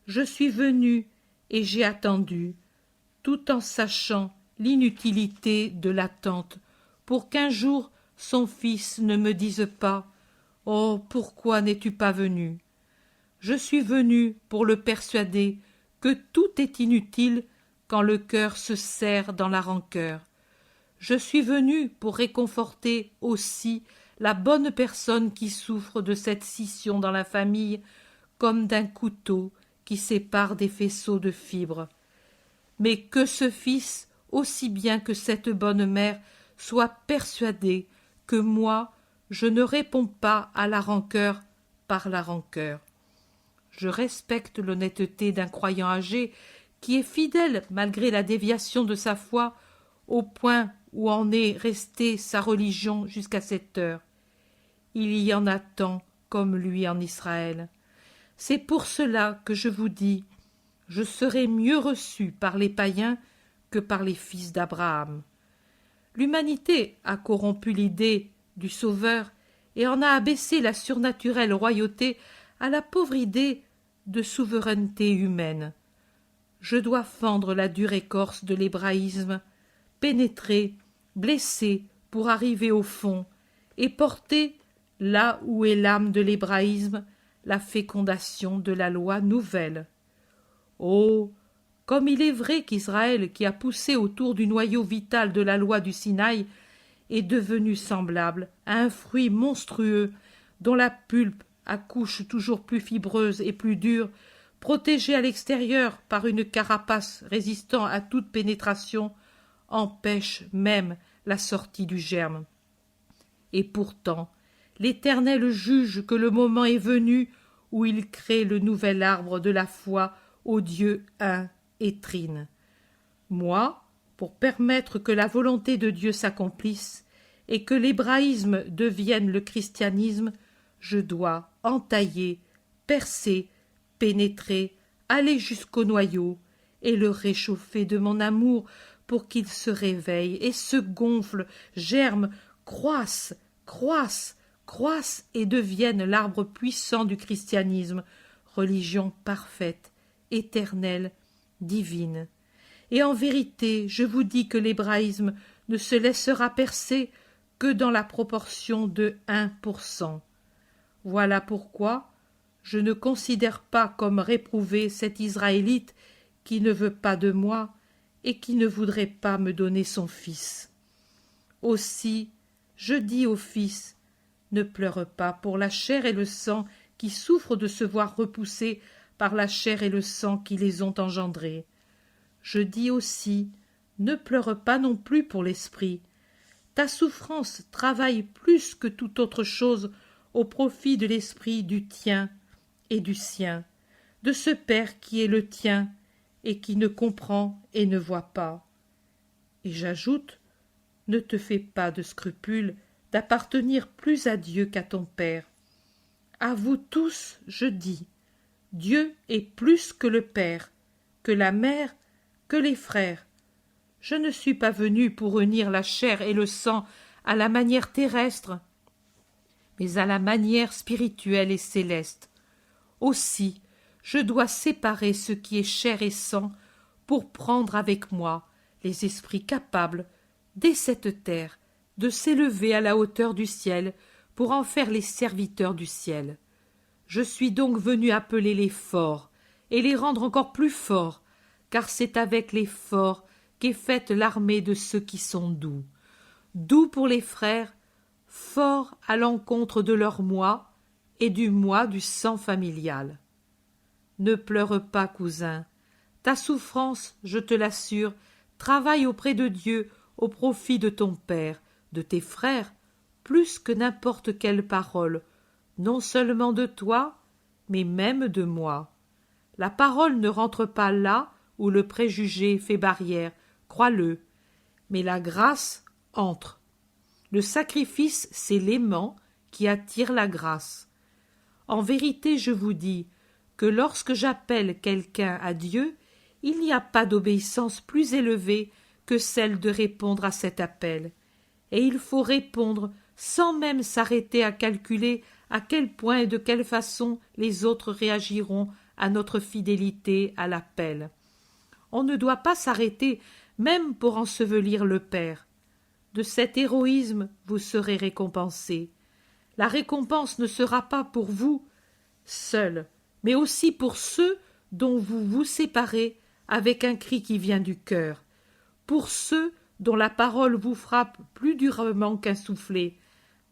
Je suis venu et j'ai attendu, tout en sachant l'inutilité de l'attente, pour qu'un jour son fils ne me dise pas « Oh, pourquoi n'es-tu pas venu ?» Je suis venu pour le persuader que tout est inutile quand le cœur se serre dans la rancœur. Je suis venu pour réconforter aussi la bonne personne qui souffre de cette scission dans la famille comme d'un couteau qui sépare des faisceaux de fibres. Mais que ce fils, aussi bien que cette bonne mère, soit persuadé que moi, je ne réponds pas à la rancœur par la rancœur. Je respecte l'honnêteté d'un croyant âgé qui est fidèle malgré la déviation de sa foi au point où en est restée sa religion jusqu'à cette heure. Il y en a tant comme lui en Israël. C'est pour cela que je vous dis, je serai mieux reçu par les païens que par les fils d'Abraham. L'humanité a corrompu l'idée du Sauveur et en a abaissé la surnaturelle royauté à la pauvre idée de souveraineté humaine. Je dois fendre la dure écorce de l'hébraïsme, pénétrer, blesser pour arriver au fond, et porter, là où est l'âme de l'hébraïsme, la fécondation de la loi nouvelle. Oh, comme il est vrai qu'Israël, qui a poussé autour du noyau vital de la loi du Sinaï, est devenu semblable à un fruit monstrueux dont la pulpe, à couche toujours plus fibreuse et plus dure, protégée à l'extérieur par une carapace résistant à toute pénétration, empêche même la sortie du germe. Et pourtant, l'Éternel juge que le moment est venu où il crée le nouvel arbre de la foi au Dieu un et trine. Moi, pour permettre que la volonté de Dieu s'accomplisse et que l'hébraïsme devienne le christianisme, je dois entailler, percer, pénétrer, aller jusqu'au noyau et le réchauffer de mon amour pour qu'il se réveille et se gonfle, germe, croisse, croisse, croisse et devienne l'arbre puissant du christianisme, religion parfaite, éternelle, divine. Et en vérité, je vous dis que l'hébraïsme ne se laissera percer que dans la proportion de 1%. Voilà pourquoi je ne considère pas comme réprouvé cet Israélite qui ne veut pas de moi et qui ne voudrait pas me donner son fils. Aussi, je dis au fils, ne pleure pas pour la chair et le sang qui souffrent de se voir repoussés par la chair et le sang qui les ont engendrés. Je dis aussi, ne pleure pas non plus pour l'esprit. Ta souffrance travaille plus que toute autre chose au profit de l'esprit du tien et du sien, de ce Père qui est le tien et qui ne comprend et ne voit pas. Et j'ajoute, ne te fais pas de scrupule d'appartenir plus à Dieu qu'à ton Père. À vous tous, je dis, Dieu est plus que le Père, que la mère, que les frères. Je ne suis pas venu pour unir la chair et le sang à la manière terrestre, mais à la manière spirituelle et céleste. Aussi, je dois séparer ce qui est chair et sang pour prendre avec moi les esprits capables, dès cette terre, de s'élever à la hauteur du ciel pour en faire les serviteurs du ciel. Je suis donc venu appeler les forts et les rendre encore plus forts, car c'est avec les forts qu'est faite l'armée de ceux qui sont doux. Doux pour les frères, forts à l'encontre de leur moi et du moi du sang familial. Ne pleure pas, cousin. Ta souffrance, je te l'assure, travaille auprès de Dieu au profit de ton père, de tes frères, plus que n'importe quelle parole, non seulement de toi, mais même de moi. La parole ne rentre pas là où le préjugé fait barrière, crois-le, mais la grâce entre. Le sacrifice, c'est l'aimant qui attire la grâce. En vérité, je vous dis que lorsque j'appelle quelqu'un à Dieu, il n'y a pas d'obéissance plus élevée que celle de répondre à cet appel. Et il faut répondre sans même s'arrêter à calculer à quel point et de quelle façon les autres réagiront à notre fidélité à l'appel. On ne doit pas s'arrêter même pour ensevelir le Père. De cet héroïsme vous serez récompensés. La récompense ne sera pas pour vous seuls, mais aussi pour ceux dont vous vous séparez avec un cri qui vient du cœur, pour ceux dont la parole vous frappe plus durement qu'un soufflet,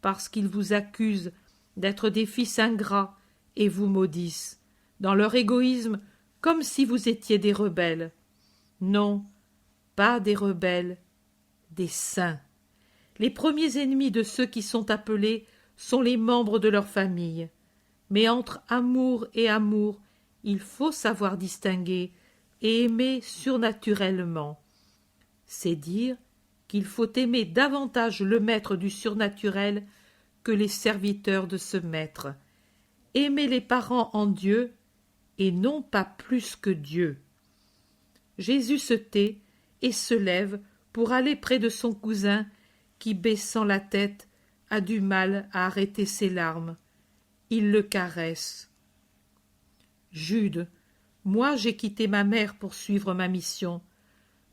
parce qu'ils vous accusent d'être des fils ingrats et vous maudissent, dans leur égoïsme, comme si vous étiez des rebelles. Non, pas des rebelles, des saints. Les premiers ennemis de ceux qui sont appelés sont les membres de leur famille. Mais entre amour et amour, il faut savoir distinguer et aimer surnaturellement. C'est dire qu'il faut aimer davantage le maître du surnaturel que les serviteurs de ce maître. Aimer les parents en Dieu et non pas plus que Dieu. Jésus se tait et se lève pour aller près de son cousin qui, baissant la tête, a du mal à arrêter ses larmes. Il le caresse. Jude, moi j'ai quitté ma mère pour suivre ma mission.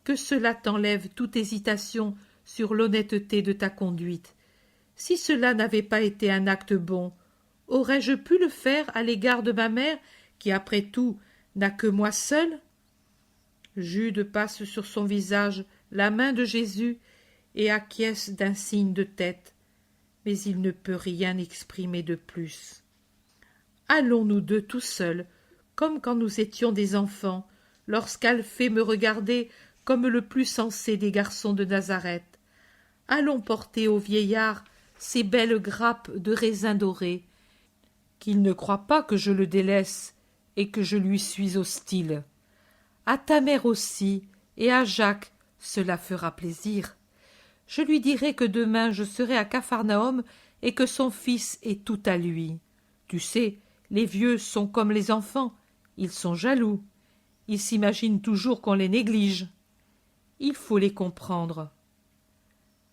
Que cela t'enlève toute hésitation sur l'honnêteté de ta conduite. Si cela n'avait pas été un acte bon, aurais-je pu le faire à l'égard de ma mère, qui après tout n'a que moi seul? Jude passe sur son visage la main de Jésus et acquiesce d'un signe de tête, mais il ne peut rien exprimer de plus. Allons nous deux tout seuls, comme quand nous étions des enfants, lorsqu'Alphée me regardait comme le plus sensé des garçons de Nazareth. Allons porter au vieillard ces belles grappes de raisins dorés, qu'il ne croit pas que je le délaisse et que je lui suis hostile. À ta mère aussi, et à Jacques, cela fera plaisir. Je lui dirai que demain je serai à Capharnaüm et que son fils est tout à lui. Tu sais, les vieux sont comme les enfants, ils sont jaloux. Ils s'imaginent toujours qu'on les néglige. Il faut les comprendre.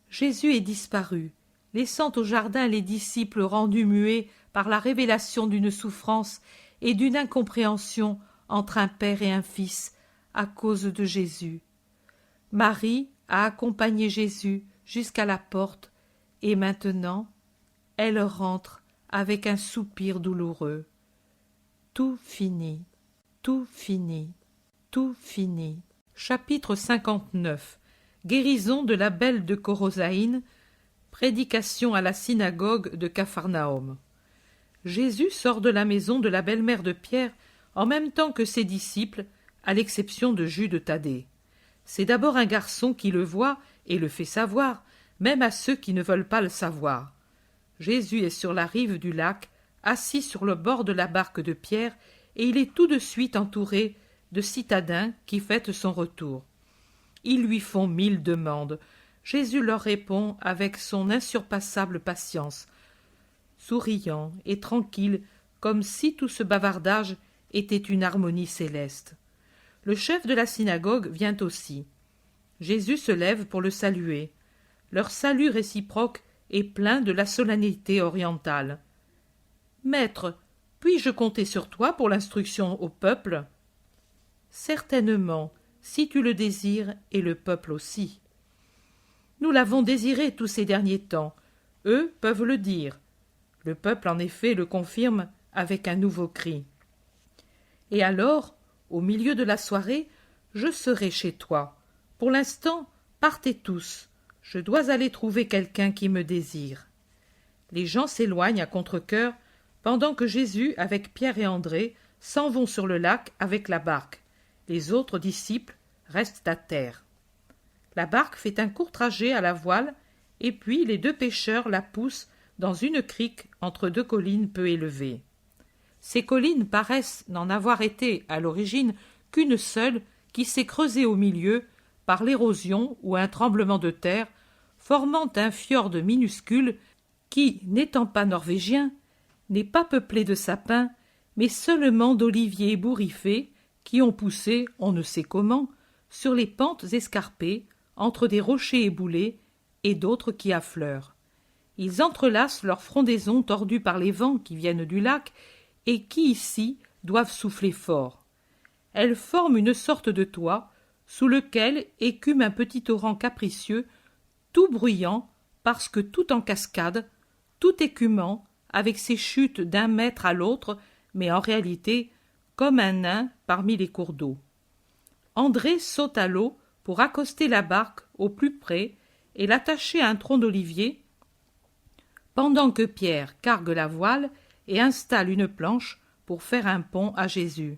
Jésus est disparu, laissant au jardin les disciples rendus muets par la révélation d'une souffrance et d'une incompréhension entre un père et un fils à cause de Jésus. Marie a accompagné Jésus jusqu'à la porte et maintenant elle rentre avec un soupir douloureux. Tout fini, tout fini, tout fini. Chapitre 59. Guérison de la belle de Corosaïne. Prédication à la synagogue de Capharnaüm. Jésus sort de la maison de la belle-mère de Pierre en même temps que ses disciples, à l'exception de Jude Thaddée. C'est d'abord un garçon qui le voit et le fait savoir, même à ceux qui ne veulent pas le savoir. Jésus est sur la rive du lac, assis sur le bord de la barque de Pierre, et il est tout de suite entouré de citadins qui fêtent son retour. Ils lui font 1000 demandes. Jésus leur répond avec son insurpassable patience, souriant et tranquille, comme si tout ce bavardage était une harmonie céleste. Le chef de la synagogue vient aussi. Jésus se lève pour le saluer. Leur salut réciproque est plein de la solennité orientale. « Maître, puis-je compter sur toi pour l'instruction au peuple ?»« Certainement, si tu le désires, et le peuple aussi. » Nous l'avons désiré tous ces derniers temps. Eux peuvent le dire. Le peuple, en effet, le confirme avec un nouveau cri. Et alors, au milieu de la soirée, je serai chez toi. Pour l'instant, partez tous. Je dois aller trouver quelqu'un qui me désire. Les gens s'éloignent à contre-cœur, pendant que Jésus, avec Pierre et André, s'en vont sur le lac avec la barque. Les autres disciples restent à terre. La barque fait un court trajet à la voile, et puis les deux pêcheurs la poussent dans une crique entre deux collines peu élevées. Ces collines paraissent n'en avoir été, à l'origine, qu'une seule qui s'est creusée au milieu par l'érosion ou un tremblement de terre, formant un fjord minuscule qui, n'étant pas norvégien, n'est pas peuplé de sapins, mais seulement d'oliviers ébouriffés qui ont poussé, on ne sait comment, sur les pentes escarpées, entre des rochers éboulés et d'autres qui affleurent. Ils entrelacent leurs frondaisons tordues par les vents qui viennent du lac et qui, ici, doivent souffler fort. Elles forment une sorte de toit sous lequel écume un petit torrent capricieux, tout bruyant parce que tout en cascade, tout écumant, avec ses chutes d'1 mètre à l'autre, mais en réalité comme un nain parmi les cours d'eau. André saute à l'eau pour accoster la barque au plus près et l'attacher à un tronc d'olivier, pendant que Pierre cargue la voile et installe une planche pour faire un pont à Jésus.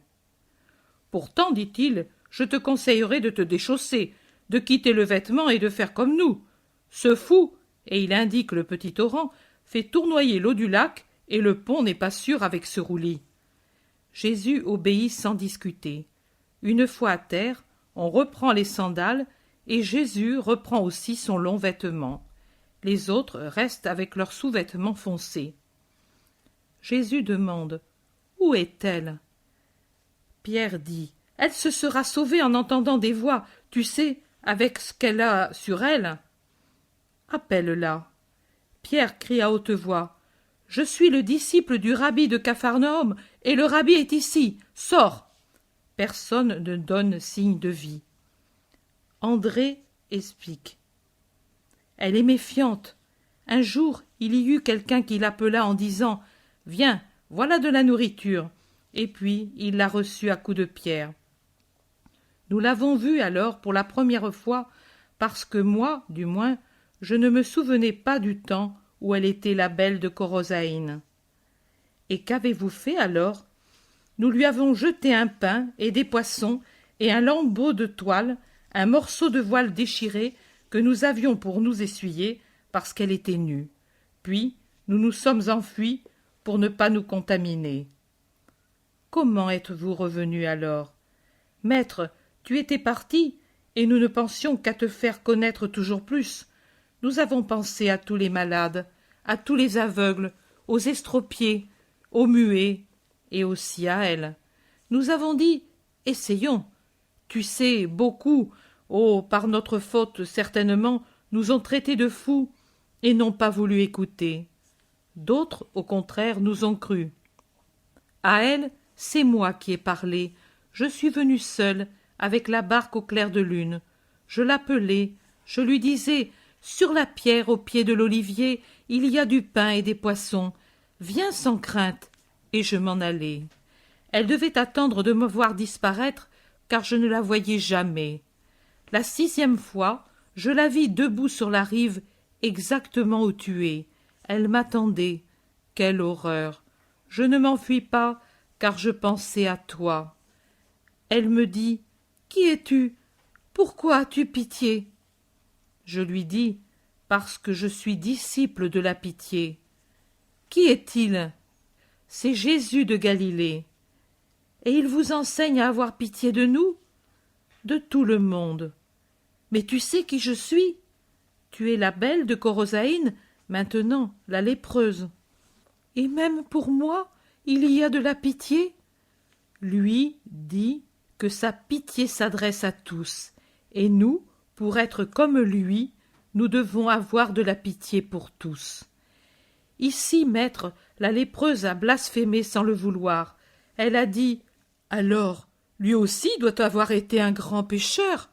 « Pourtant, dit-il, je te conseillerais de te déchausser, de quitter le vêtement et de faire comme nous. Ce fou, et il indique le petit torrent, fait tournoyer l'eau du lac et le pont n'est pas sûr avec ce roulis. » Jésus obéit sans discuter. Une fois à terre, on reprend les sandales et Jésus reprend aussi son long vêtement. Les autres restent avec leurs sous-vêtements foncés. Jésus demande « Où est-elle » Pierre dit « Elle se sera sauvée en entendant des voix, tu sais, avec ce qu'elle a sur elle. » Appelle-la. Pierre crie à haute voix « Je suis le disciple du rabbi de Capharnaüm, et le rabbi est ici. Sors !» Personne ne donne signe de vie. André explique. Elle est méfiante. Un jour, il y eut quelqu'un qui l'appela en disant « Viens, voilà de la nourriture !» Et puis il l'a reçue à coups de pierre. Nous l'avons vue alors pour la première fois, parce que moi, du moins, je ne me souvenais pas du temps où elle était la belle de Corosaïne. Et qu'avez-vous fait alors ? Nous lui avons jeté un pain et des poissons et un lambeau de toile, un morceau de voile déchiré que nous avions pour nous essuyer parce qu'elle était nue. Puis, nous nous sommes enfuis pour ne pas nous contaminer. » « Comment êtes-vous revenu alors ? » ?»« Maître, tu étais parti, et nous ne pensions qu'à te faire connaître toujours plus. Nous avons pensé à tous les malades, à tous les aveugles, aux estropiés, aux muets, et aussi à elle. Nous avons dit « Essayons. » Tu sais, beaucoup, par notre faute certainement, nous ont traités de fous et n'ont pas voulu écouter. D'autres, au contraire, nous ont cru. À elle, c'est moi qui ai parlé. Je suis venu seul, avec la barque au clair de lune. Je l'appelai, je lui disais « Sur la pierre au pied de l'olivier, il y a du pain et des poissons. Viens sans crainte. » Et je m'en allai. Elle devait attendre de me voir disparaître, car je ne la voyais jamais. La 6e fois, je la vis debout sur la rive, exactement où tu es. Elle m'attendait. Quelle horreur! Je ne m'enfuis pas, car je pensais à toi. Elle me dit « Qui es-tu ? Pourquoi as-tu pitié ?» Je lui dis « Parce que je suis disciple de la pitié. »« Qui est-il ? » ?»« C'est Jésus de Galilée. »« Et il vous enseigne à avoir pitié de nous ? » ?»« De tout le monde. »« Mais tu sais qui je suis ? Tu es la belle de Corosaïne, maintenant la lépreuse. »« Et même pour moi, il y a de la pitié ?» Lui dit que sa pitié s'adresse à tous, et nous, pour être comme lui, nous devons avoir de la pitié pour tous. Ici, maître, la lépreuse a blasphémé sans le vouloir. Elle a dit « Alors, lui aussi doit avoir été un grand pécheur. »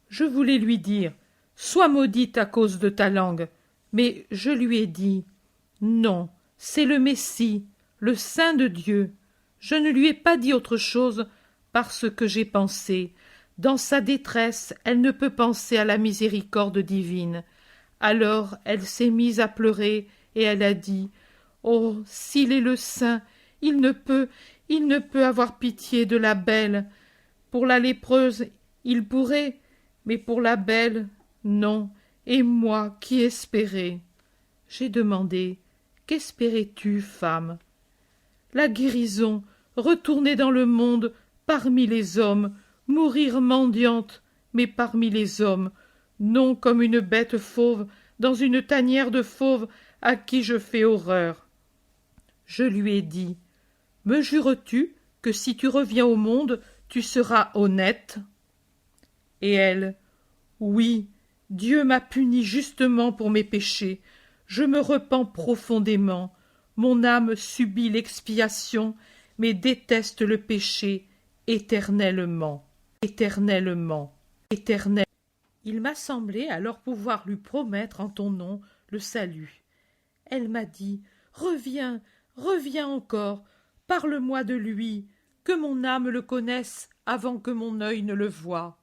Je voulais lui dire « Sois maudite à cause de ta langue. » Mais je lui ai dit « Non, c'est le Messie, le Saint de Dieu. » Je ne lui ai pas dit autre chose parce que j'ai pensé. Dans sa détresse, elle ne peut penser à la miséricorde divine. Alors elle s'est mise à pleurer et elle a dit « Oh, s'il est le saint, il ne peut avoir pitié de la belle. Pour la lépreuse, il pourrait, mais pour la belle, non. Et moi qui espérais ?» J'ai demandé « Qu'espérais-tu, femme ?» La guérison, retourner dans le monde, parmi les hommes, mourir mendiante, mais parmi les hommes, non comme une bête fauve dans une tanière de fauves à qui je fais horreur. Je lui ai dit « Me jures-tu que si tu reviens au monde, tu seras honnête ?» Et elle « Oui, Dieu m'a puni justement pour mes péchés. Je me repens profondément. Mon âme subit l'expiation, mais déteste le péché éternellement, éternellement, éternellement. » Il m'a semblé alors pouvoir lui promettre en ton nom le salut. Elle m'a dit « Reviens, reviens encore, parle-moi de lui, que mon âme le connaisse avant que mon œil ne le voie. »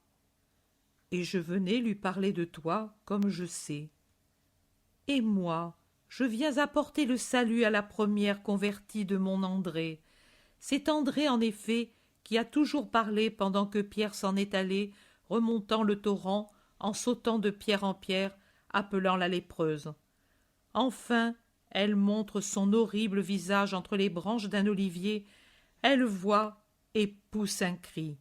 Et je venais lui parler de toi comme je sais. Et moi, je viens apporter le salut à la première convertie de mon André. C'est André, en effet, qui a toujours parlé pendant que Pierre s'en est allé, remontant le torrent, en sautant de pierre en pierre, appelant la lépreuse. Enfin, elle montre son horrible visage entre les branches d'un olivier, elle voit et pousse un cri.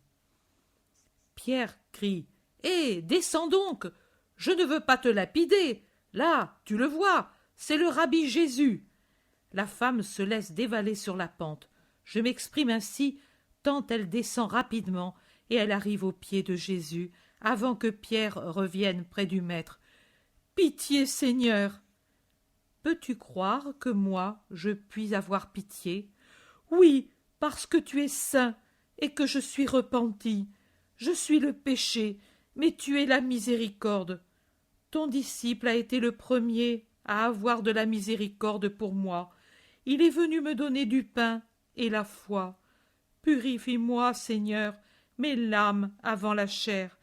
Pierre crie « Hé, descends donc! Je ne veux pas te lapider! Là, tu le vois, c'est le rabbi Jésus! » La femme se laisse dévaler sur la pente. Je m'exprime ainsi, tant elle descend rapidement, et elle arrive aux pieds de Jésus, avant que Pierre revienne près du maître. « Pitié, Seigneur !» Peux-tu croire que moi, je puis avoir pitié? Oui, parce que tu es saint, et que je suis repenti. Je suis le péché, mais tu es la miséricorde. Ton disciple a été le premier à avoir de la miséricorde pour moi. Il est venu me donner du pain et la foi. Purifie-moi, Seigneur, mais l'âme avant la chair,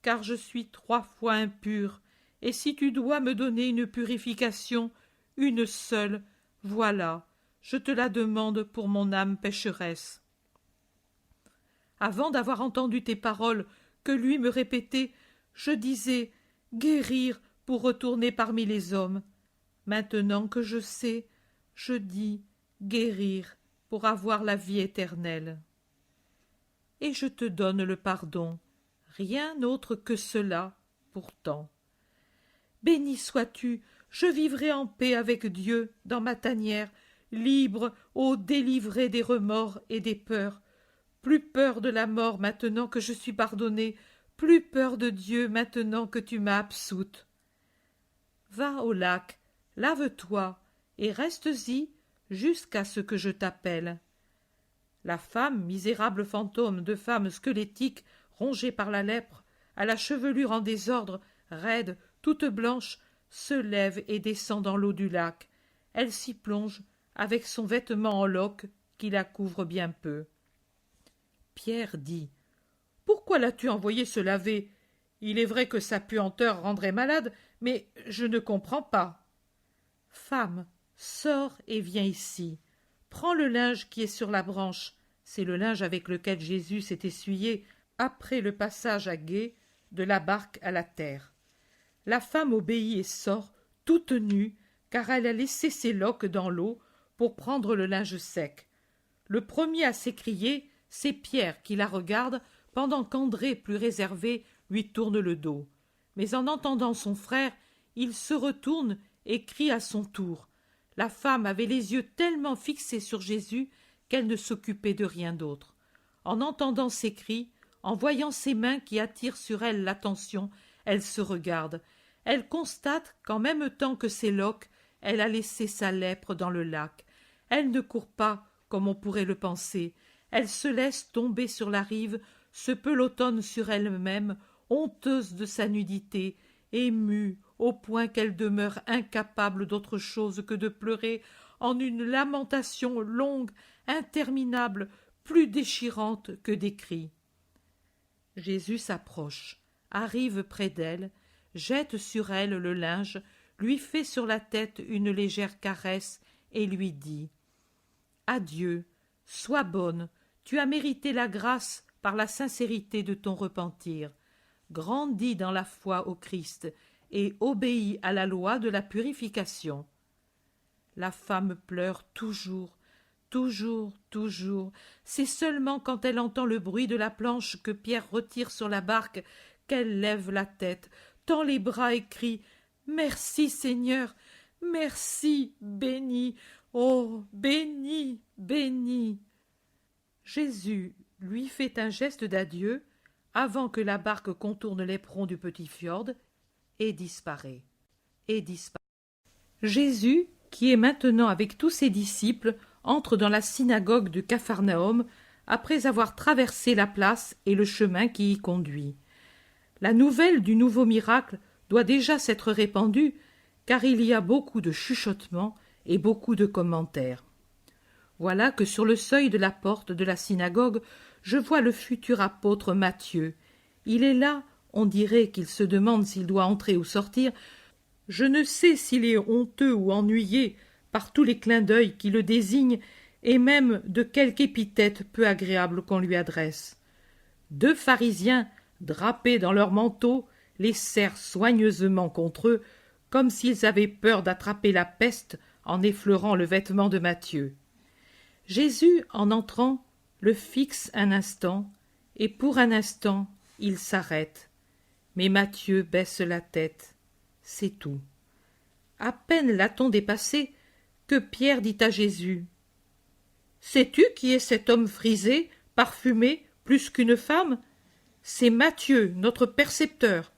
car je suis 3 fois impur, et si tu dois me donner une purification, une seule, voilà, je te la demande pour mon âme pécheresse. » Avant d'avoir entendu tes paroles que lui me répétait, je disais « guérir pour retourner parmi les hommes ». Maintenant que je sais, je dis guérir pour avoir la vie éternelle. Et je te donne le pardon, rien autre que cela, pourtant. Béni sois-tu, je vivrai en paix avec Dieu dans ma tanière, libre, ô délivré des remords et des peurs. Plus peur de la mort maintenant que je suis pardonnée, plus peur de Dieu maintenant que tu m'as absoute. Va au lac, lave-toi, et restes-y jusqu'à ce que je t'appelle. La femme, misérable fantôme de femme squelettique, rongée par la lèpre, à la chevelure en désordre, raide, toute blanche, se lève et descend dans l'eau du lac. Elle s'y plonge, avec son vêtement en loques qui la couvre bien peu. Pierre dit « Pourquoi l'as-tu envoyé se laver? Il est vrai que sa puanteur rendrait malade, mais je ne comprends pas. » Femme, sors et viens ici. Prends le linge qui est sur la branche. C'est le linge avec lequel Jésus s'est essuyé après le passage à gué de la barque à la terre. La femme obéit et sort, toute nue, car elle a laissé ses loques dans l'eau pour prendre le linge sec. Le premier à s'écrier, c'est Pierre qui la regarde pendant qu'André, plus réservé, lui tourne le dos. Mais en entendant son frère, il se retourne et crie à son tour. La femme avait les yeux tellement fixés sur Jésus qu'elle ne s'occupait de rien d'autre. En entendant ses cris, en voyant ses mains qui attirent sur elle l'attention, elle se regarde. Elle constate qu'en même temps que ses loques, elle a laissé sa lèpre dans le lac. Elle ne court pas, comme on pourrait le penser. Elle se laisse tomber sur la rive, se pelotonne sur elle-même, honteuse de sa nudité, émue au point qu'elle demeure incapable d'autre chose que de pleurer en une lamentation longue, interminable, plus déchirante que des cris. Jésus s'approche, arrive près d'elle, jette sur elle le linge, lui fait sur la tête une légère caresse et lui dit « Adieu, sois bonne, tu as mérité la grâce par la sincérité de ton repentir. Grandis dans la foi au Christ et obéis à la loi de la purification. » La femme pleure toujours, toujours, toujours. C'est seulement quand elle entend le bruit de la planche que Pierre retire sur la barque qu'elle lève la tête, tend les bras et crie « Merci Seigneur, merci, béni, oh, béni, béni !» Jésus lui fait un geste d'adieu avant que la barque contourne l'éperon du petit fjord et disparaît. Jésus, qui est maintenant avec tous ses disciples, entre dans la synagogue de Capharnaüm après avoir traversé la place et le chemin qui y conduit. La nouvelle du nouveau miracle doit déjà s'être répandue, car il y a beaucoup de chuchotements et beaucoup de commentaires. Voilà que sur le seuil de la porte de la synagogue, je vois le futur apôtre Matthieu. Il est là, on dirait qu'il se demande s'il doit entrer ou sortir. Je ne sais s'il est honteux ou ennuyé par tous les clins d'œil qui le désignent et même de quelque épithète peu agréable qu'on lui adresse. Deux pharisiens, drapés dans leurs manteaux, les serrent soigneusement contre eux, comme s'ils avaient peur d'attraper la peste en effleurant le vêtement de Matthieu. Jésus, en entrant, le fixe un instant, et pour un instant, il s'arrête. Mais Matthieu baisse la tête. C'est tout. À peine l'a-t-on dépassé que Pierre dit à Jésus « Sais-tu qui est cet homme frisé, parfumé, plus qu'une femme ? C'est Matthieu, notre percepteur.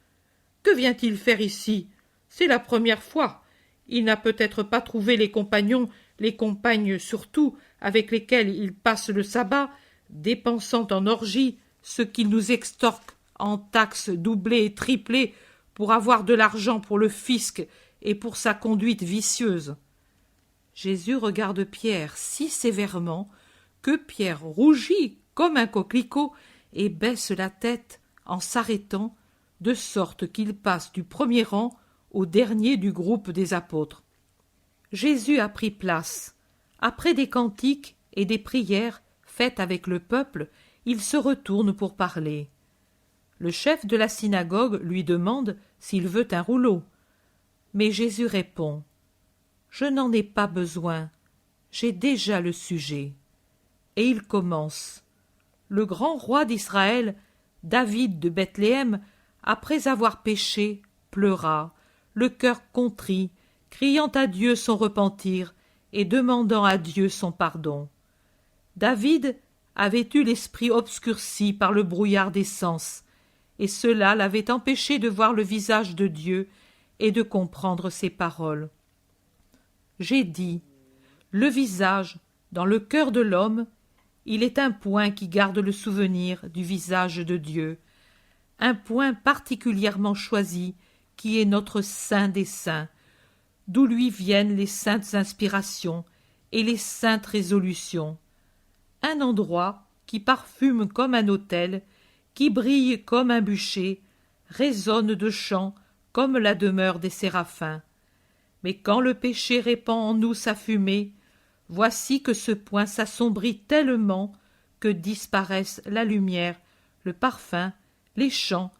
Que vient-il faire ici ? C'est la première fois. Il n'a peut-être pas trouvé les compagnons, les compagnes surtout, avec lesquels il passe le sabbat, dépensant en orgie ce qu'il nous extorque en taxes doublées et triplées pour avoir de l'argent pour le fisc et pour sa conduite vicieuse. » Jésus regarde Pierre si sévèrement que Pierre rougit comme un coquelicot et baisse la tête en s'arrêtant, de sorte qu'il passe du premier rang au dernier du groupe des apôtres. Jésus a pris place. Après des cantiques et des prières faites avec le peuple, il se retourne pour parler. Le chef de la synagogue lui demande s'il veut un rouleau. Mais Jésus répond Je n'en ai pas besoin, j'ai déjà le sujet. Et il commence. Le grand roi d'Israël, David de Bethléem, après avoir péché, pleura, le cœur contrit, criant à Dieu son repentir et demandant à Dieu son pardon. David avait eu l'esprit obscurci par le brouillard des sens, et cela l'avait empêché de voir le visage de Dieu et de comprendre ses paroles. J'ai dit, le visage, dans le cœur de l'homme, il est un point qui garde le souvenir du visage de Dieu, un point particulièrement choisi qui est notre saint des saints, d'où lui viennent les saintes inspirations et les saintes résolutions, un endroit qui parfume comme un autel, qui brille comme un bûcher, résonne de chants comme la demeure des séraphins. Mais quand le péché répand en nous sa fumée, voici que ce point s'assombrit tellement que disparaissent la lumière, le parfum, les chants,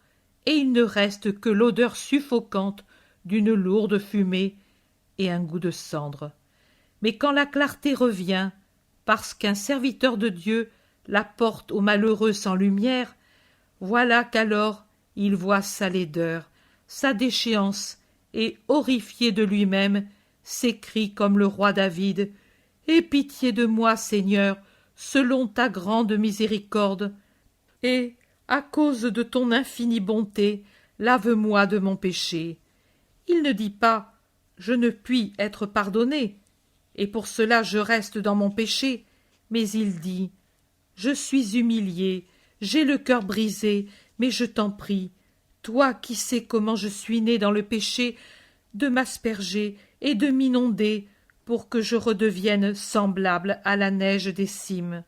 et il ne reste que l'odeur suffocante d'une lourde fumée et un goût de cendre. Mais quand la clarté revient, parce qu'un serviteur de Dieu la porte aux malheureux sans lumière, voilà qu'alors il voit sa laideur, sa déchéance, et, horrifié de lui-même, s'écrie comme le roi David, « Aie pitié de moi, Seigneur, selon ta grande miséricorde, et, à cause de ton infinie bonté, lave-moi de mon péché. » Il ne dit pas « Je ne puis être pardonné, et pour cela je reste dans mon péché », mais il dit « Je suis humilié, j'ai le cœur brisé, mais je t'en prie, toi qui sais comment je suis né dans le péché, de m'asperger et de m'inonder pour que je redevienne semblable à la neige des cimes. »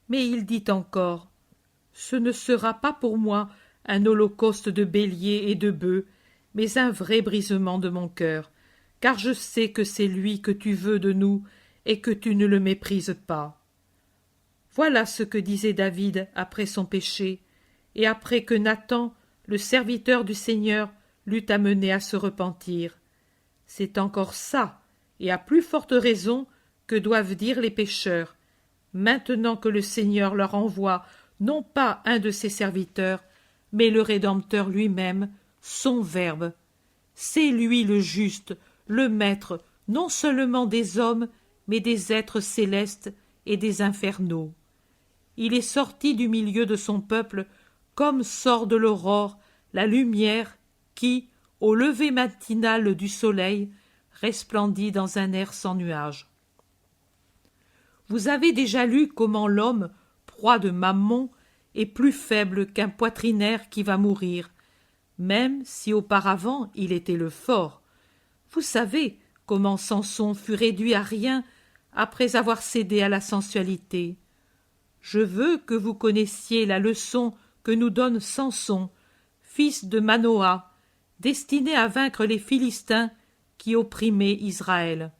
Mais il dit encore « Ce ne sera pas pour moi un holocauste de béliers et de bœufs, mais un vrai brisement de mon cœur, car je sais que c'est lui que tu veux de nous et que tu ne le méprises pas. » Voilà ce que disait David après son péché, et après que Nathan, le serviteur du Seigneur, l'eut amené à se repentir. C'est encore ça, et à plus forte raison, que doivent dire les pécheurs, maintenant que le Seigneur leur envoie non pas un de ses serviteurs, mais le Rédempteur lui-même, son Verbe. C'est lui le juste, le maître, non seulement des hommes, mais des êtres célestes et des infernaux. Il est sorti du milieu de son peuple comme sort de l'aurore la lumière qui, au lever matinal du soleil, resplendit dans un air sans nuages. Vous avez déjà lu comment l'homme, proie de Mammon, est plus faible qu'un poitrinaire qui va mourir, même si auparavant il était le fort. Vous savez comment Samson fut réduit à rien après avoir cédé à la sensualité. Je veux que vous connaissiez la leçon que nous donne Samson, fils de Manoah, destiné à vaincre les Philistins qui opprimaient Israël.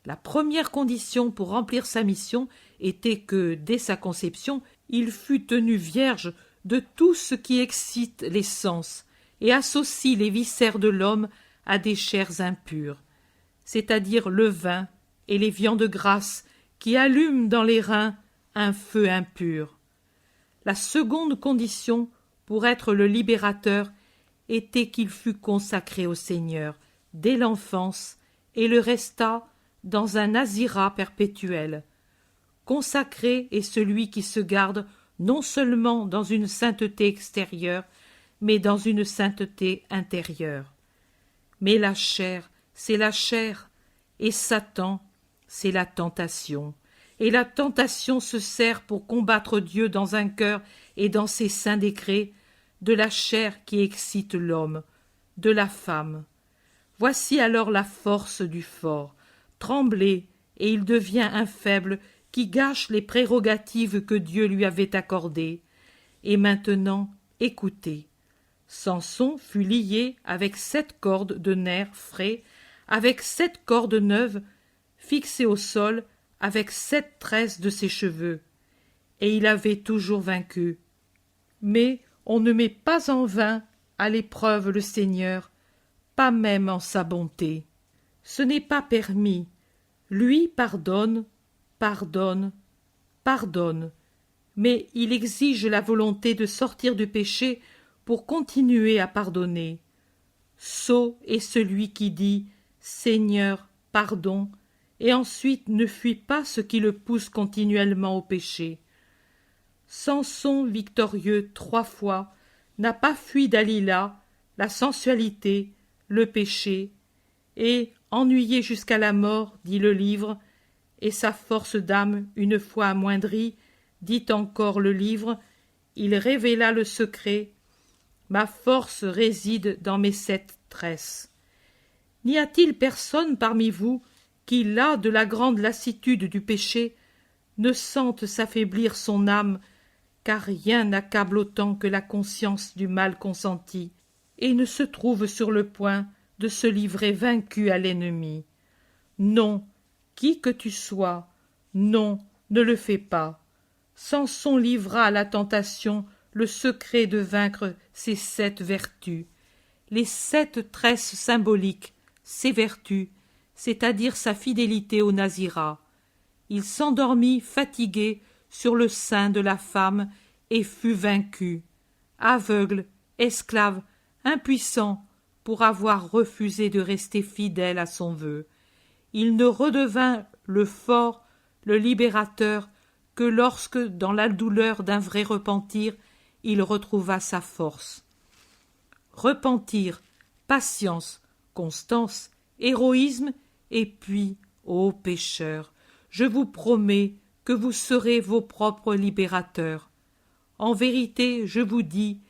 La première condition pour remplir sa mission était que, dès sa conception, il fût tenu vierge de tout ce qui excite les sens et associe les viscères de l'homme à des chairs impures, c'est-à-dire le vin et les viandes grasses qui allument dans les reins un feu impur. La seconde condition pour être le libérateur était qu'il fût consacré au Seigneur dès l'enfance et le restât dans un nazirat perpétuel. Consacré est celui qui se garde non seulement dans une sainteté extérieure, mais dans une sainteté intérieure. Mais la chair, c'est la chair, et Satan, c'est la tentation. Et la tentation se sert pour combattre Dieu dans un cœur et dans ses saints décrets, de la chair qui excite l'homme, de la femme. Voici alors la force du fort. Tremblez, et il devient un faible qui gâche les prérogatives que Dieu lui avait accordées. Et maintenant, écoutez. Samson fut lié avec 7 cordes de nerfs frais, avec 7 cordes neuves, fixées au sol, avec 7 tresses de ses cheveux. Et il avait toujours vaincu. Mais on ne met pas en vain à l'épreuve le Seigneur, pas même en sa bonté. Ce n'est pas permis. Lui pardonne, pardonne, pardonne, mais il exige la volonté de sortir du péché pour continuer à pardonner. Sot est celui qui dit « Seigneur, pardon », et ensuite ne fuit pas ce qui le pousse continuellement au péché. Samson, victorieux 3 fois, n'a pas fui Dalila, la sensualité, le péché, et, ennuyé jusqu'à la mort, dit le livre, et sa force d'âme, une fois amoindrie, dit encore le livre, il révéla le secret. Ma force réside dans mes 7 tresses. N'y a-t-il personne parmi vous qui, las de la grande lassitude du péché, ne sente s'affaiblir son âme, car rien n'accable autant que la conscience du mal consenti, et ne se trouve sur le point de se livrer vaincu à l'ennemi. Non, qui que tu sois, non, ne le fais pas. Samson livra à la tentation le secret de vaincre ces 7 vertus. Les 7 tresses symboliques, ses vertus, c'est-à-dire sa fidélité au nazirat. Il s'endormit fatigué sur le sein de la femme et fut vaincu, aveugle, esclave, impuissant, pour avoir refusé de rester fidèle à son vœu. Il ne redevint le fort, le libérateur, que lorsque, dans la douleur d'un vrai repentir, il retrouva sa force. Repentir, patience, constance, héroïsme, et puis, ô pécheurs, je vous promets que vous serez vos propres libérateurs. En vérité, je vous dis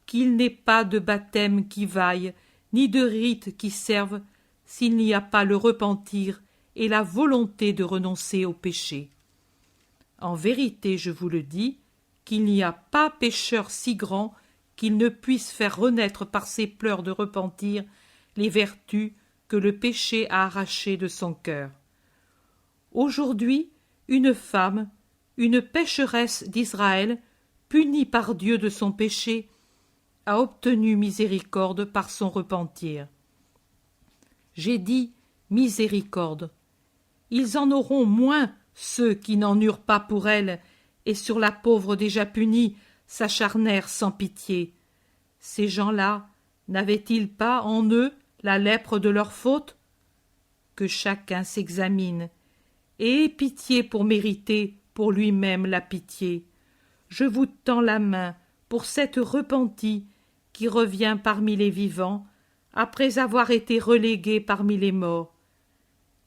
qu'il n'est pas de baptême qui vaille, ni de rite qui serve, s'il n'y a pas le repentir et la volonté de renoncer au péché. En vérité, je vous le dis, qu'il n'y a pas pécheur si grand qu'il ne puisse faire renaître par ses pleurs de repentir les vertus que le péché a arrachées de son cœur. Aujourd'hui, une femme, une pécheresse d'Israël, punie par Dieu de son péché, a obtenu miséricorde par son repentir. J'ai dit miséricorde. Ils en auront moins ceux qui n'en eurent pas pour elle, et sur la pauvre déjà punie s'acharnèrent sans pitié. Ces gens-là n'avaient-ils pas en eux la lèpre de leur faute? Que chacun s'examine, et ait pitié pour mériter pour lui-même la pitié. Je vous tends la main pour cette repentie qui revient parmi les vivants, après avoir été reléguée parmi les morts.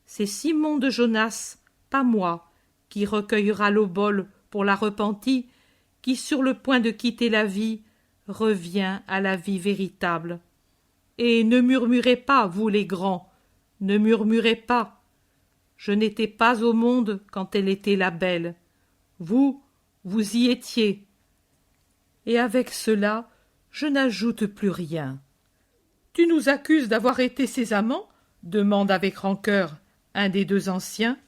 C'est Simon de Jonas, pas moi, qui recueillera l'obole pour la repentie, qui, sur le point de quitter la vie, revient à la vie véritable. Et ne murmurez pas, vous les grands, ne murmurez pas. Je n'étais pas au monde quand elle était la belle. Vous, vous y étiez. Et avec cela, je n'ajoute plus rien. Tu nous accuses d'avoir été ses amants? Demande avec rancœur un des 2 anciens.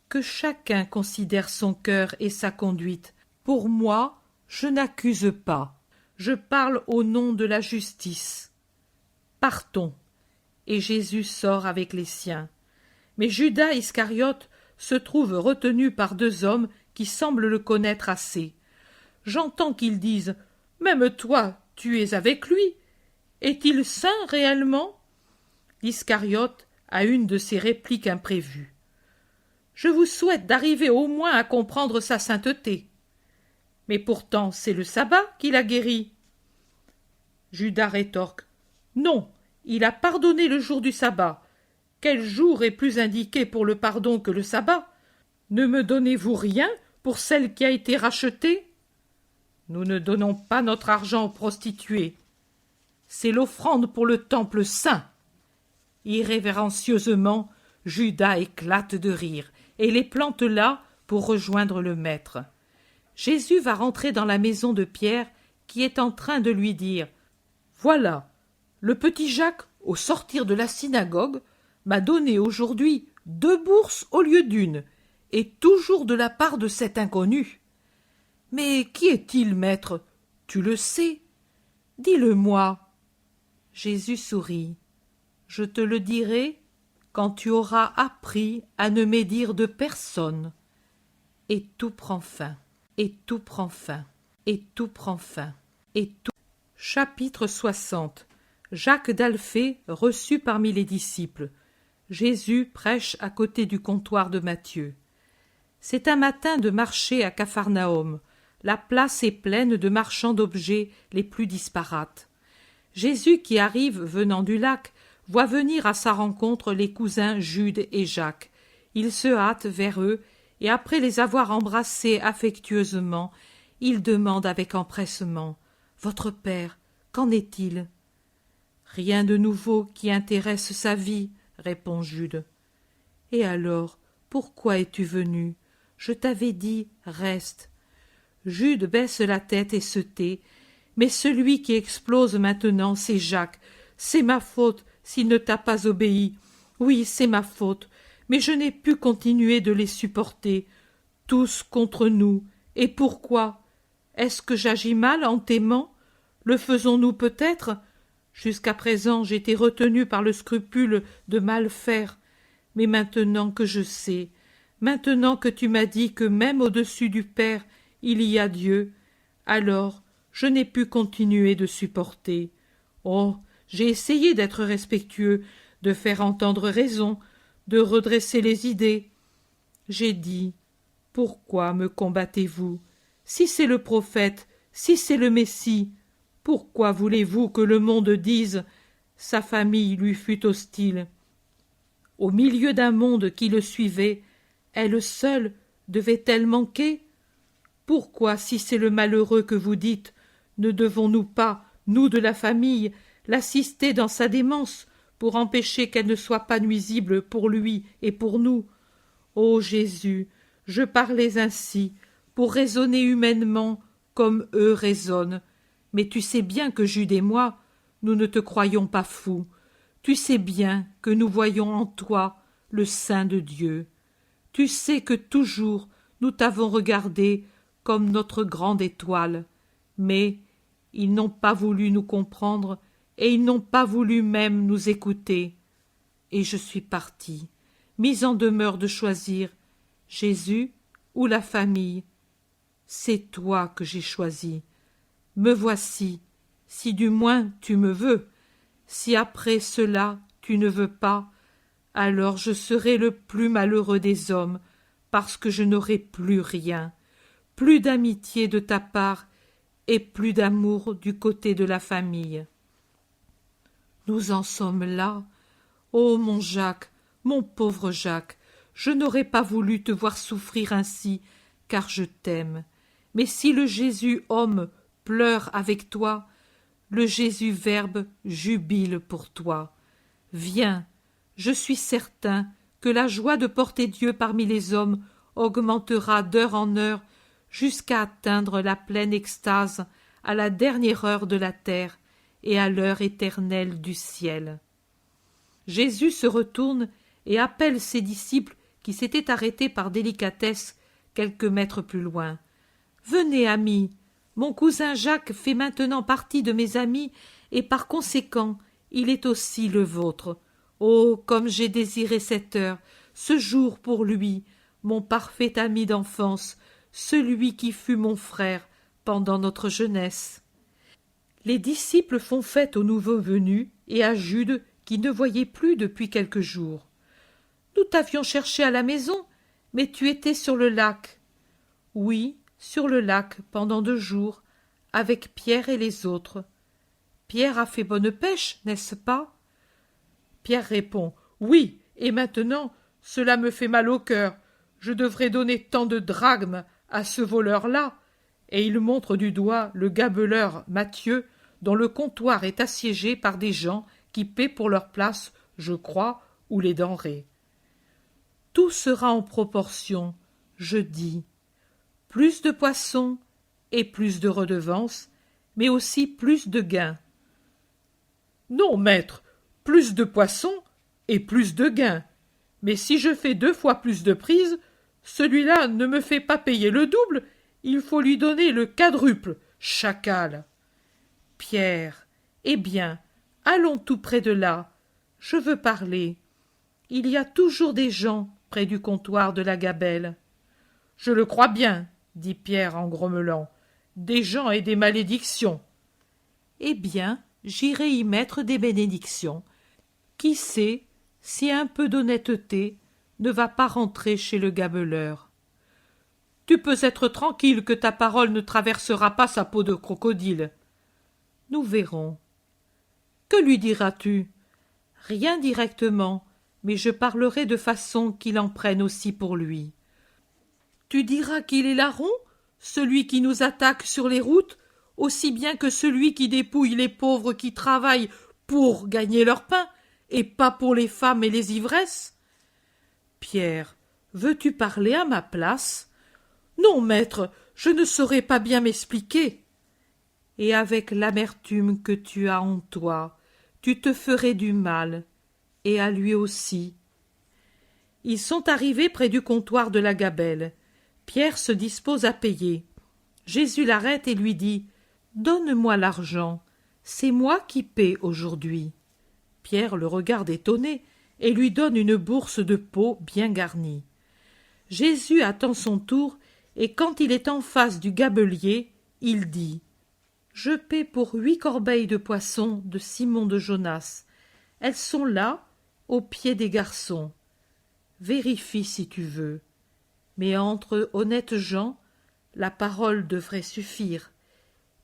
Que chacun considère son cœur et sa conduite. Pour moi, je n'accuse pas. Je parle au nom de la justice. Partons. Et Jésus sort avec les siens. Mais Judas Iscariote se trouve retenu par 2 hommes qui semblent le connaître assez. J'entends qu'ils disent « Même toi, tu es avec lui. Est-il saint réellement ?» Iscariote a une de ces répliques imprévues. « Je vous souhaite d'arriver au moins à comprendre sa sainteté. Mais pourtant, c'est le sabbat qui l'a guéri. » Judas rétorque « Non, il a pardonné le jour du sabbat. Quel jour est plus indiqué pour le pardon que le sabbat? Ne me donnez-vous rien pour celle qui a été rachetée? Nous ne donnons pas notre argent aux prostituées. C'est l'offrande pour le temple saint. » Irrévérencieusement, Judas éclate de rire et les plante là pour rejoindre le maître. Jésus va rentrer dans la maison de Pierre qui est en train de lui dire « Voilà, le petit Jacques, au sortir de la synagogue, m'a donné aujourd'hui 2 bourses au lieu d'1, et toujours de la part de cet inconnu. Mais qui est-il, maître? Tu le sais? Dis-le-moi. » Jésus sourit. « Je te le dirai quand tu auras appris à ne médire de personne. Et tout prend fin, et tout prend fin, et tout prend fin, et tout. Chapitre 60. Jacques d'Alphée reçu parmi les disciples. Jésus prêche à côté du comptoir de Matthieu. C'est un matin de marché à Capharnaüm. La place est pleine de marchands d'objets les plus disparates. Jésus, qui arrive venant du lac, voit venir à sa rencontre les cousins Jude et Jacques. Il se hâte vers eux, et après les avoir embrassés affectueusement, il demande avec empressement « Votre père, qu'en est-il » ? « Rien de nouveau qui intéresse sa vie, » répond Jude. « Et alors, pourquoi es-tu venu ? Je t'avais dit, reste. » Jude baisse la tête et se tait, mais celui qui explose maintenant, c'est Jacques. C'est ma faute s'il ne t'a pas obéi. Oui, c'est ma faute, mais je n'ai pu continuer de les supporter. Tous contre nous. Et pourquoi ? Est-ce que j'agis mal en t'aimant ? Le faisons-nous peut-être ? Jusqu'à présent, j'étais retenu par le scrupule de mal faire. Mais maintenant que je sais, maintenant que tu m'as dit que même au-dessus du Père, il y a Dieu, alors je n'ai pu continuer de supporter. Oh, j'ai essayé d'être respectueux, de faire entendre raison, de redresser les idées. J'ai dit, pourquoi me combattez-vous ? Si c'est le prophète, si c'est le Messie, pourquoi voulez-vous que le monde dise « Sa famille lui fut hostile ». Au milieu d'un monde qui le suivait, elle seule devait-elle manquer ? Pourquoi, si c'est le malheureux que vous dites, ne devons-nous pas, nous de la famille, l'assister dans sa démence pour empêcher qu'elle ne soit pas nuisible pour lui et pour nous ? Ô Jésus, je parlais ainsi, pour raisonner humainement comme eux raisonnent. Mais tu sais bien que Jude et moi, nous ne te croyons pas fou. Tu sais bien que nous voyons en toi le Saint de Dieu. Tu sais que toujours nous t'avons regardé comme notre grande étoile. Mais ils n'ont pas voulu nous comprendre et ils n'ont pas voulu même nous écouter. Et je suis parti, mis en demeure de choisir Jésus ou la famille. C'est toi que j'ai choisi. Me voici, si du moins tu me veux. Si après cela tu ne veux pas, alors je serai le plus malheureux des hommes, parce que je n'aurai plus rien, plus d'amitié de ta part et plus d'amour du côté de la famille. Nous en sommes là. Ô mon Jacques, mon pauvre Jacques, je n'aurais pas voulu te voir souffrir ainsi, car je t'aime. Mais si le Jésus homme pleure avec toi, le Jésus Verbe jubile pour toi. Viens, je suis certain que la joie de porter Dieu parmi les hommes augmentera d'heure en heure jusqu'à atteindre la pleine extase à la dernière heure de la terre et à l'heure éternelle du ciel. Jésus se retourne et appelle ses disciples qui s'étaient arrêtés par délicatesse quelques mètres plus loin. « Venez, amis, mon cousin Jacques fait maintenant partie de mes amis et par conséquent, il est aussi le vôtre. Oh, comme j'ai désiré cette heure, ce jour pour lui, mon parfait ami d'enfance, celui qui fut mon frère pendant notre jeunesse. » Les disciples font fête au nouveau venu et à Jude qui ne voyait plus depuis quelques jours. « Nous t'avions cherché à la maison, mais tu étais sur le lac. »« Oui, sur le lac pendant 2 jours, avec Pierre et les autres. Pierre a fait bonne pêche, n'est-ce pas ? » Pierre répond « Oui, et maintenant, cela me fait mal au cœur. Je devrais donner tant de drachmes à ce voleur-là. » Et il montre du doigt le gabeleur Matthieu, dont le comptoir est assiégé par des gens qui paient pour leur place, je crois, ou les denrées. Tout sera en proportion, je dis. Plus de poissons et plus de redevances, mais aussi plus de gains. Non, maître, plus de poissons et plus de gains. Mais si je fais 2 fois plus de prises, celui-là ne me fait pas payer le double, il faut lui donner le quadruple, chacal. Pierre, eh bien, allons tout près de là. Je veux parler. Il y a toujours des gens près du comptoir de la gabelle. Je le crois bien, dit Pierre en grommelant. Des gens et des malédictions. Eh bien, j'irai y mettre des bénédictions. Qui sait si un peu d'honnêteté ne va pas rentrer chez le gabeleur. Tu peux être tranquille que ta parole ne traversera pas sa peau de crocodile. Nous verrons. Que lui diras-tu? Rien directement, mais je parlerai de façon qu'il en prenne aussi pour lui. Tu diras qu'il est larron, celui qui nous attaque sur les routes, aussi bien que celui qui dépouille les pauvres qui travaillent pour gagner leur pain, et pas pour les femmes et les ivresses. Pierre, veux-tu parler à ma place? Non, maître, je ne saurais pas bien m'expliquer. Et avec l'amertume que tu as en toi, tu te ferais du mal, et à lui aussi. Ils sont arrivés près du comptoir de la gabelle. Pierre se dispose à payer. Jésus l'arrête et lui dit « Donne-moi l'argent, c'est moi qui paie aujourd'hui. » Pierre le regarde étonné et lui donne une bourse de peau bien garnie. Jésus attend son tour et quand il est en face du gabelier, il dit « Je paie pour 8 corbeilles de poissons de Simon de Jonas. Elles sont là, aux pieds des garçons. Vérifie si tu veux. Mais entre honnêtes gens, la parole devrait suffire.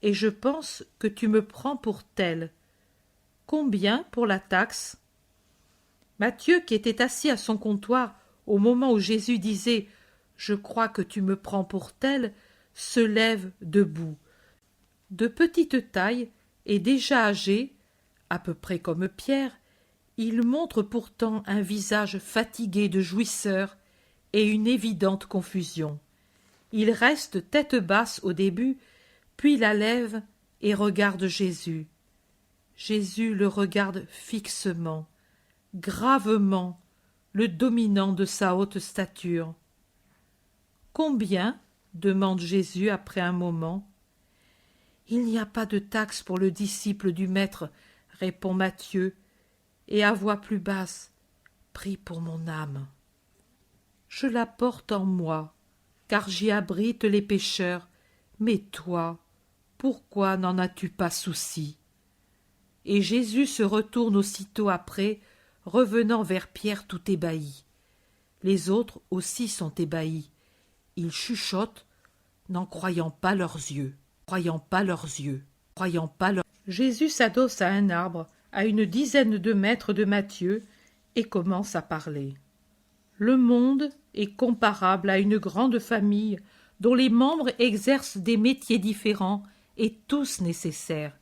Et je pense que tu me prends pour tel. Combien pour la taxe ?» Matthieu, qui était assis à son comptoir au moment où Jésus disait « Je crois que tu me prends pour tel », se lève debout. De petite taille et déjà âgé, à peu près comme Pierre, il montre pourtant un visage fatigué de jouisseur et une évidente confusion. Il reste tête basse au début, puis la lève et regarde Jésus. Jésus le regarde fixement, gravement, le dominant de sa haute stature. « Combien ?» demande Jésus après un moment. « Il n'y a pas de taxe pour le disciple du Maître, » répond Matthieu, et à voix plus basse, « Prie pour mon âme. » Je la porte en moi, car j'y abrite les pécheurs, mais toi, pourquoi n'en as-tu pas souci? Et Jésus se retourne aussitôt après, revenant vers Pierre tout ébahi. Les autres aussi sont ébahis. Ils chuchotent, n'en croyant pas leurs yeux, croyant pas leurs yeux, croyant pas leurs... Jésus s'adosse à un arbre, à une dizaine de mètres de Matthieu, et commence à parler. Le monde est comparable à une grande famille dont les membres exercent des métiers différents et tous nécessaires.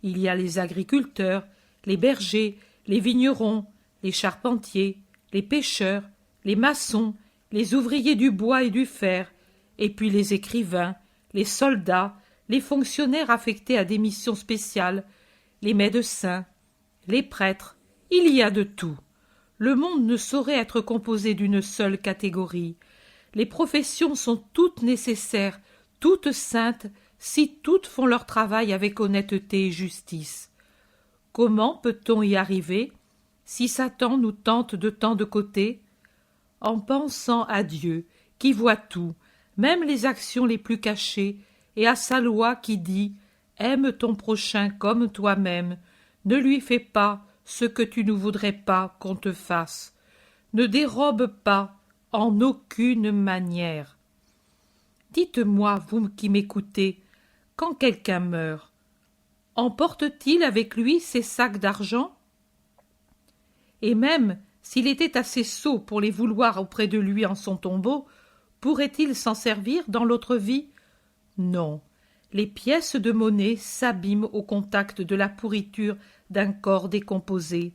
Il y a les agriculteurs, les bergers, les vignerons, les charpentiers, les pêcheurs, les maçons, les ouvriers du bois et du fer, et puis les écrivains, les soldats, les fonctionnaires affectés à des missions spéciales, les médecins, les prêtres, il y a de tout. Le monde ne saurait être composé d'une seule catégorie. Les professions sont toutes nécessaires, toutes saintes, si toutes font leur travail avec honnêteté et justice. Comment peut-on y arriver si Satan nous tente de tant de côtés? En pensant à Dieu, qui voit tout, même les actions les plus cachées, et à sa loi qui dit « Aime ton prochain comme toi-même, ne lui fais pas ce que tu ne voudrais pas qu'on te fasse. Ne dérobe pas en aucune manière. » Dites-moi, vous qui m'écoutez, quand quelqu'un meurt, emporte-t-il avec lui ses sacs d'argent? Et même s'il était assez sot pour les vouloir auprès de lui en son tombeau, pourrait-il s'en servir dans l'autre vie? Non, les pièces de monnaie s'abîment au contact de la pourriture d'un corps décomposé.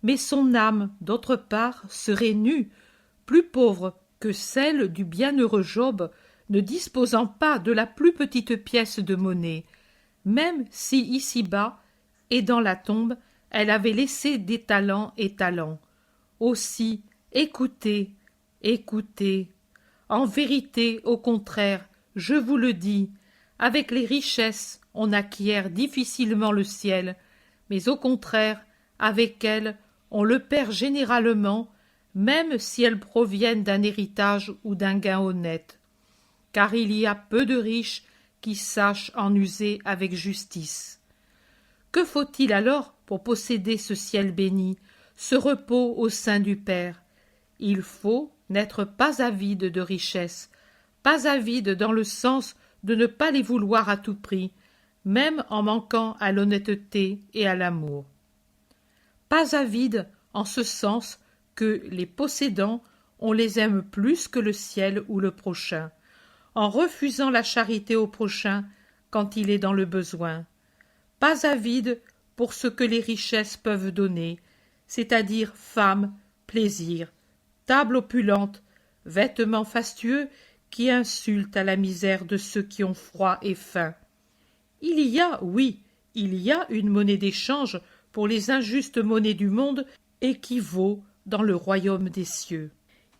Mais son âme, d'autre part, serait nue, plus pauvre que celle du bienheureux Job, ne disposant pas de la plus petite pièce de monnaie, même si ici-bas et dans la tombe, elle avait laissé des talents et talents. Aussi, écoutez, écoutez. En vérité, au contraire, je vous le dis, avec les richesses, on acquiert difficilement le ciel, mais au contraire, avec elles, on le perd généralement, même si elles proviennent d'un héritage ou d'un gain honnête, car il y a peu de riches qui sachent en user avec justice. Que faut-il alors pour posséder ce ciel béni, ce repos au sein du Père? Il faut n'être pas avide de richesses, pas avide dans le sens de ne pas les vouloir à tout prix, même en manquant à l'honnêteté et à l'amour. Pas avide en ce sens que les possédants, on les aime plus que le ciel ou le prochain, en refusant la charité au prochain quand il est dans le besoin. Pas avide pour ce que les richesses peuvent donner, c'est-à-dire femme, plaisir, table opulente, vêtements fastueux qui insultent à la misère de ceux qui ont froid et faim. Il y a, oui, il y a une monnaie d'échange pour les injustes monnaies du monde et qui vaut dans le royaume des cieux.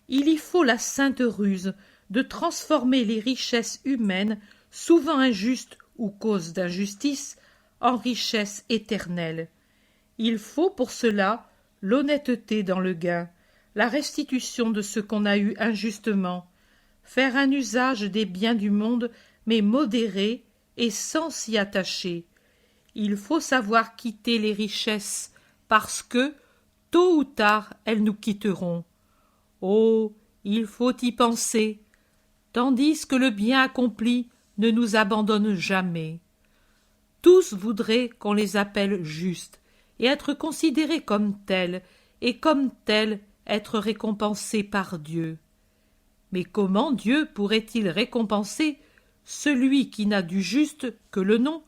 Il y faut la sainte ruse de transformer les richesses humaines, souvent injustes ou cause d'injustice, en richesses éternelles. Il faut pour cela l'honnêteté dans le gain, la restitution de ce qu'on a eu injustement, faire un usage des biens du monde, mais modéré et sans s'y attacher. Il faut savoir quitter les richesses, parce que, tôt ou tard, elles nous quitteront. Oh, il faut y penser, tandis que le bien accompli ne nous abandonne jamais. Tous voudraient qu'on les appelle justes, et être considérés comme tels, et comme tels être récompensés par Dieu. Mais comment Dieu pourrait-il récompenser celui qui n'a du juste que le nom,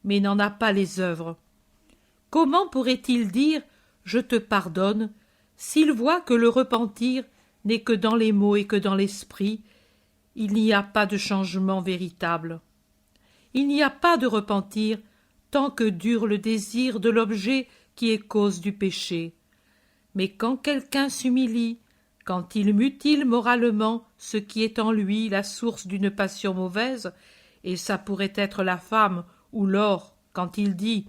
mais n'en a pas les œuvres? Comment pourrait-il dire « Je te pardonne » s'il voit que le repentir n'est que dans les mots et que dans l'esprit? Il n'y a pas de changement véritable. Il n'y a pas de repentir tant que dure le désir de l'objet qui est cause du péché. Mais quand quelqu'un s'humilie, quand il mutile moralement ce qui est en lui la source d'une passion mauvaise, et ça pourrait être la femme ou l'or, quand il dit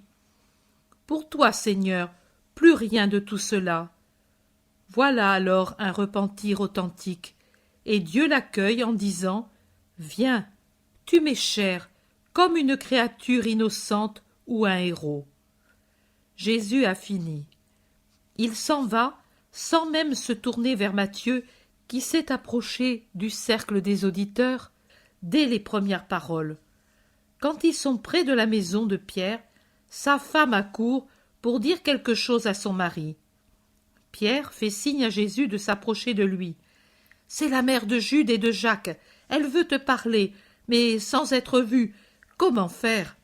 « Pour toi, Seigneur, plus rien de tout cela », voilà alors un repentir authentique, et Dieu l'accueille en disant « Viens, tu m'es cher, comme une créature innocente ou un héros. » Jésus a fini. Il s'en va, sans même se tourner vers Matthieu, qui s'est approché du cercle des auditeurs dès les premières paroles. Quand ils sont près de la maison de Pierre, sa femme accourt pour dire quelque chose à son mari. Pierre fait signe à Jésus de s'approcher de lui. « C'est la mère de Jude et de Jacques. Elle veut te parler, mais sans être vue. Comment faire ?»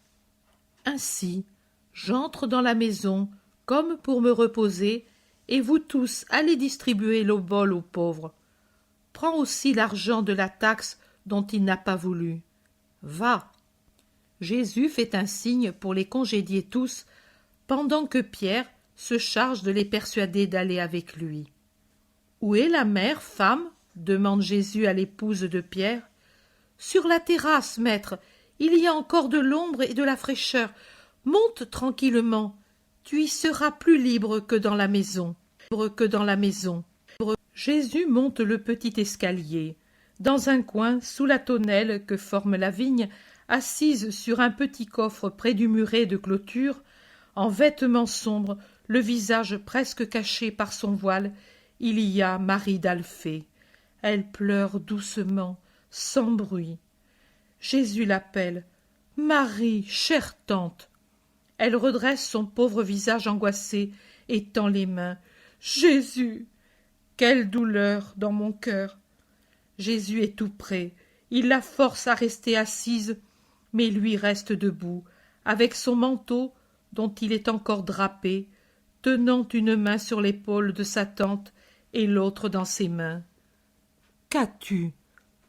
Ainsi, j'entre dans la maison, comme pour me reposer, et vous tous allez distribuer l'obol aux pauvres. Prends aussi l'argent de la taxe dont il n'a pas voulu. Va. Jésus fait un signe pour les congédier tous, pendant que Pierre se charge de les persuader d'aller avec lui. « Où est la mère, femme ?» demande Jésus à l'épouse de Pierre. « Sur la terrasse, maître, il y a encore de l'ombre et de la fraîcheur. Monte tranquillement, tu y seras plus libre que dans la maison. » Jésus monte le petit escalier. Dans un coin, sous la tonnelle que forme la vigne, assise sur un petit coffre près du muret de clôture, en vêtements sombres, le visage presque caché par son voile, il y a Marie d'Alphée. Elle pleure doucement, sans bruit. Jésus l'appelle. « Marie, chère tante !» Elle redresse son pauvre visage angoissé et tend les mains. « Jésus ! Quelle douleur dans mon cœur !» Jésus est tout près. Il la force à rester assise, mais lui reste debout, avec son manteau, dont il est encore drapé, tenant une main sur l'épaule de sa tante et l'autre dans ses mains. « Qu'as-tu?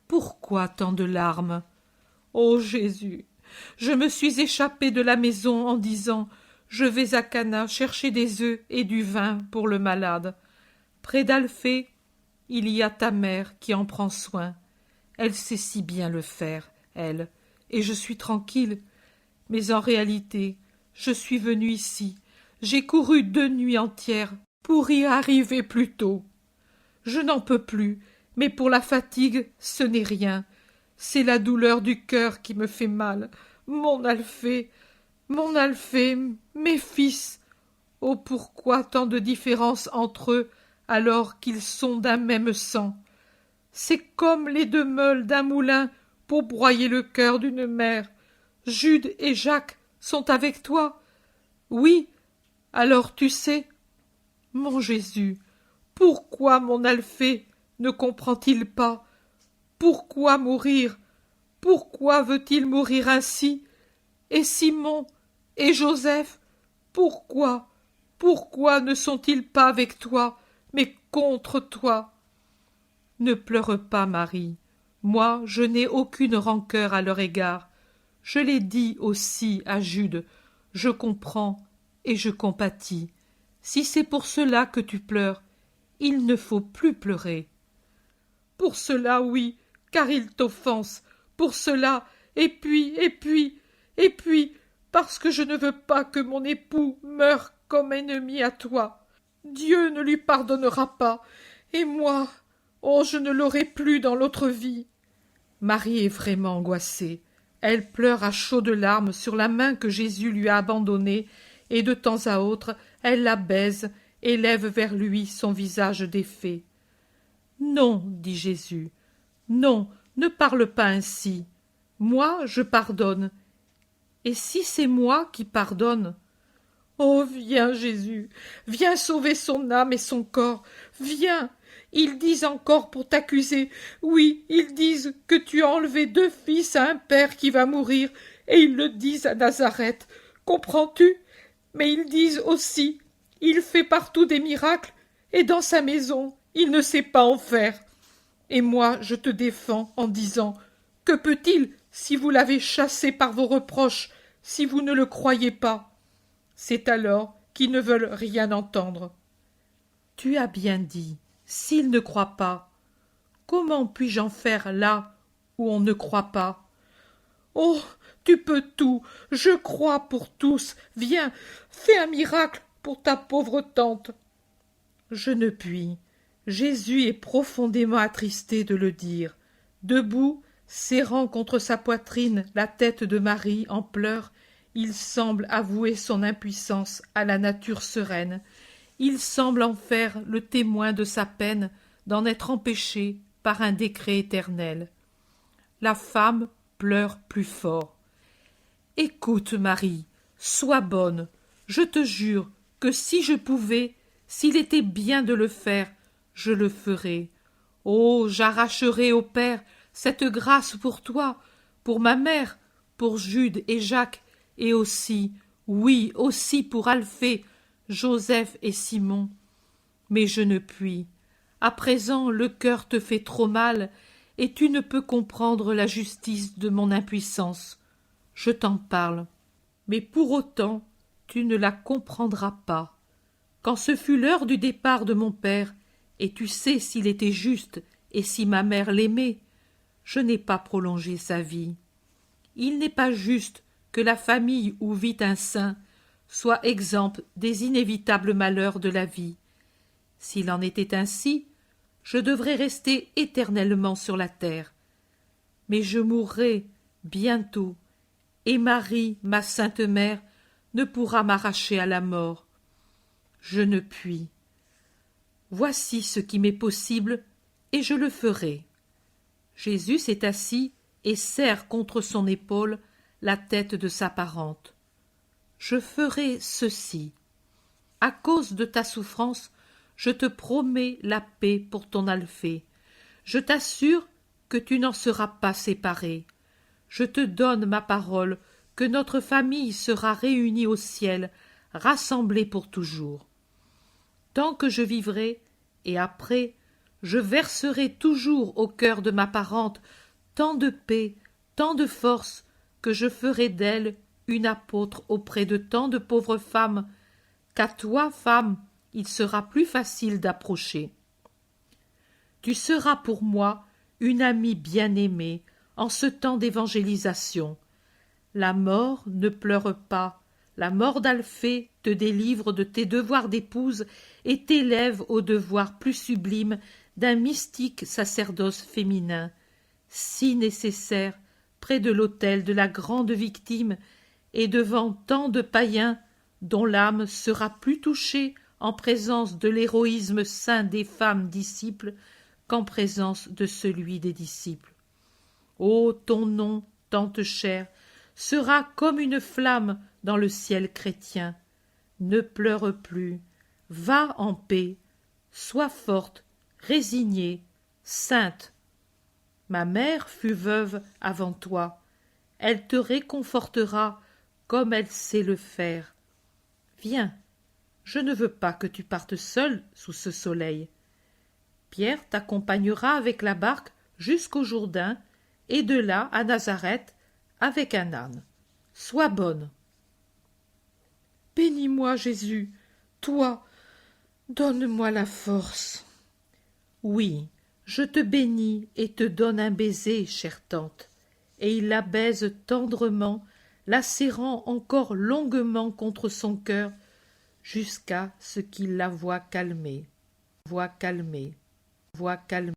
Pourquoi tant de larmes? Ô Jésus, je me suis échappée de la maison en disant « Je vais à Cana chercher des œufs et du vin pour le malade. Près d'Alphée, il y a ta mère qui en prend soin. Elle sait si bien le faire, elle, et je suis tranquille. Mais en réalité, je suis venue ici. J'ai couru 2 nuits entières pour y arriver plus tôt. je n'en peux plus, mais pour la fatigue, ce n'est rien. C'est la douleur du cœur qui me fait mal. Mon Alphée, mes fils. Oh, pourquoi tant de différence entre eux, alors qu'ils sont d'un même sang? C'est comme les deux meules d'un moulin pour broyer le cœur d'une mère. Jude et Jacques sont avec toi? Oui, alors tu sais. Mon Jésus, pourquoi mon Alphée ne comprend-il pas? Pourquoi mourir? Pourquoi veut-il mourir ainsi? Et Simon et Joseph, pourquoi ne sont-ils pas avec toi, mais contre toi? Ne pleure pas, Marie. Moi, je n'ai aucune rancœur à leur égard. Je l'ai dit aussi à Jude. Je comprends et je compatis. Si c'est pour cela que tu pleures, il ne faut plus pleurer. Pour cela, oui, car il t'offense. Pour cela, et puis, parce que je ne veux pas que mon époux meure comme ennemi à toi. Dieu ne lui pardonnera pas, et moi, oh, je ne l'aurai plus dans l'autre vie. Marie est vraiment angoissée. Elle pleure à chaudes larmes sur la main que Jésus lui a abandonnée, et de temps à autre, elle la baise et lève vers lui son visage défait. Non, dit Jésus, non, ne parle pas ainsi. Moi, je pardonne. Et si c'est moi qui pardonne? Oh, viens, Jésus, viens sauver son âme et son corps, viens. Ils disent encore pour t'accuser, oui, ils disent que tu as enlevé 2 fils à un père qui va mourir, et ils le disent à Nazareth, comprends-tu? Mais ils disent aussi, il fait partout des miracles, et dans sa maison, il ne sait pas en faire. Et moi, je te défends en disant, que peut-il si vous l'avez chassé par vos reproches, si vous ne le croyez pas? C'est alors qu'ils ne veulent rien entendre. Tu as bien dit, s'ils ne croient pas. Comment puis-je en faire là où on ne croit pas? Oh, tu peux tout, je crois pour tous, viens, fais un miracle pour ta pauvre tante. Je ne puis. Jésus est profondément attristé de le dire. Debout, serrant contre sa poitrine la tête de Marie en pleurs, il semble avouer son impuissance à la nature sereine. Il semble en faire le témoin de sa peine d'en être empêché par un décret éternel. La femme pleure plus fort. Écoute, Marie, sois bonne. Je te jure que si je pouvais, s'il était bien de le faire, je le ferais. Oh, j'arracherais au Père cette grâce pour toi, pour ma mère, pour Jude et Jacques, et aussi, oui, aussi pour Alphée, Joseph et Simon. Mais je ne puis. À présent, le cœur te fait trop mal, et tu ne peux comprendre la justice de mon impuissance. Je t'en parle, mais pour autant, tu ne la comprendras pas. Quand ce fut l'heure du départ de mon père, et tu sais s'il était juste et si ma mère l'aimait, je n'ai pas prolongé sa vie. Il n'est pas juste que la famille où vit un saint soit exempte des inévitables malheurs de la vie. S'il en était ainsi, je devrais rester éternellement sur la terre. Mais je mourrai bientôt, et Marie, ma sainte mère, ne pourra m'arracher à la mort. Je ne puis. Voici ce qui m'est possible, et je le ferai. Jésus s'est assis et serre contre son épaule la tête de sa parente. Je ferai ceci. À cause de ta souffrance, je te promets la paix pour ton Alphée. Je t'assure que tu n'en seras pas séparé. Je te donne ma parole que notre famille sera réunie au ciel, rassemblée pour toujours. Tant que je vivrai, et après, je verserai toujours au cœur de ma parente tant de paix, tant de force, que je ferai d'elle une apôtre auprès de tant de pauvres femmes, qu'à toi, femme, il sera plus facile d'approcher. Tu seras pour moi une amie bien-aimée en ce temps d'évangélisation. La mort ne pleure pas, la mort d'Alphée te délivre de tes devoirs d'épouse et t'élève au devoir plus sublime d'un mystique sacerdoce féminin, si nécessaire près de l'autel de la grande victime et devant tant de païens dont l'âme sera plus touchée en présence de l'héroïsme saint des femmes disciples qu'en présence de celui des disciples. Ô ton nom, tante chère, sera comme une flamme dans le ciel chrétien. Ne pleure plus, va en paix, sois forte, résignée, sainte. Ma mère fut veuve avant toi, elle te réconfortera comme elle sait le faire. Viens, je ne veux pas que tu partes seule sous ce soleil. Pierre t'accompagnera avec la barque jusqu'au Jourdain, et de là à Nazareth avec un âne. Sois bonne. Bénis-moi, Jésus, toi, donne-moi la force. Oui, je te bénis et te donne un baiser, chère tante. Et il la baise tendrement, la serrant encore longuement contre son cœur, jusqu'à ce qu'il la voie calmer.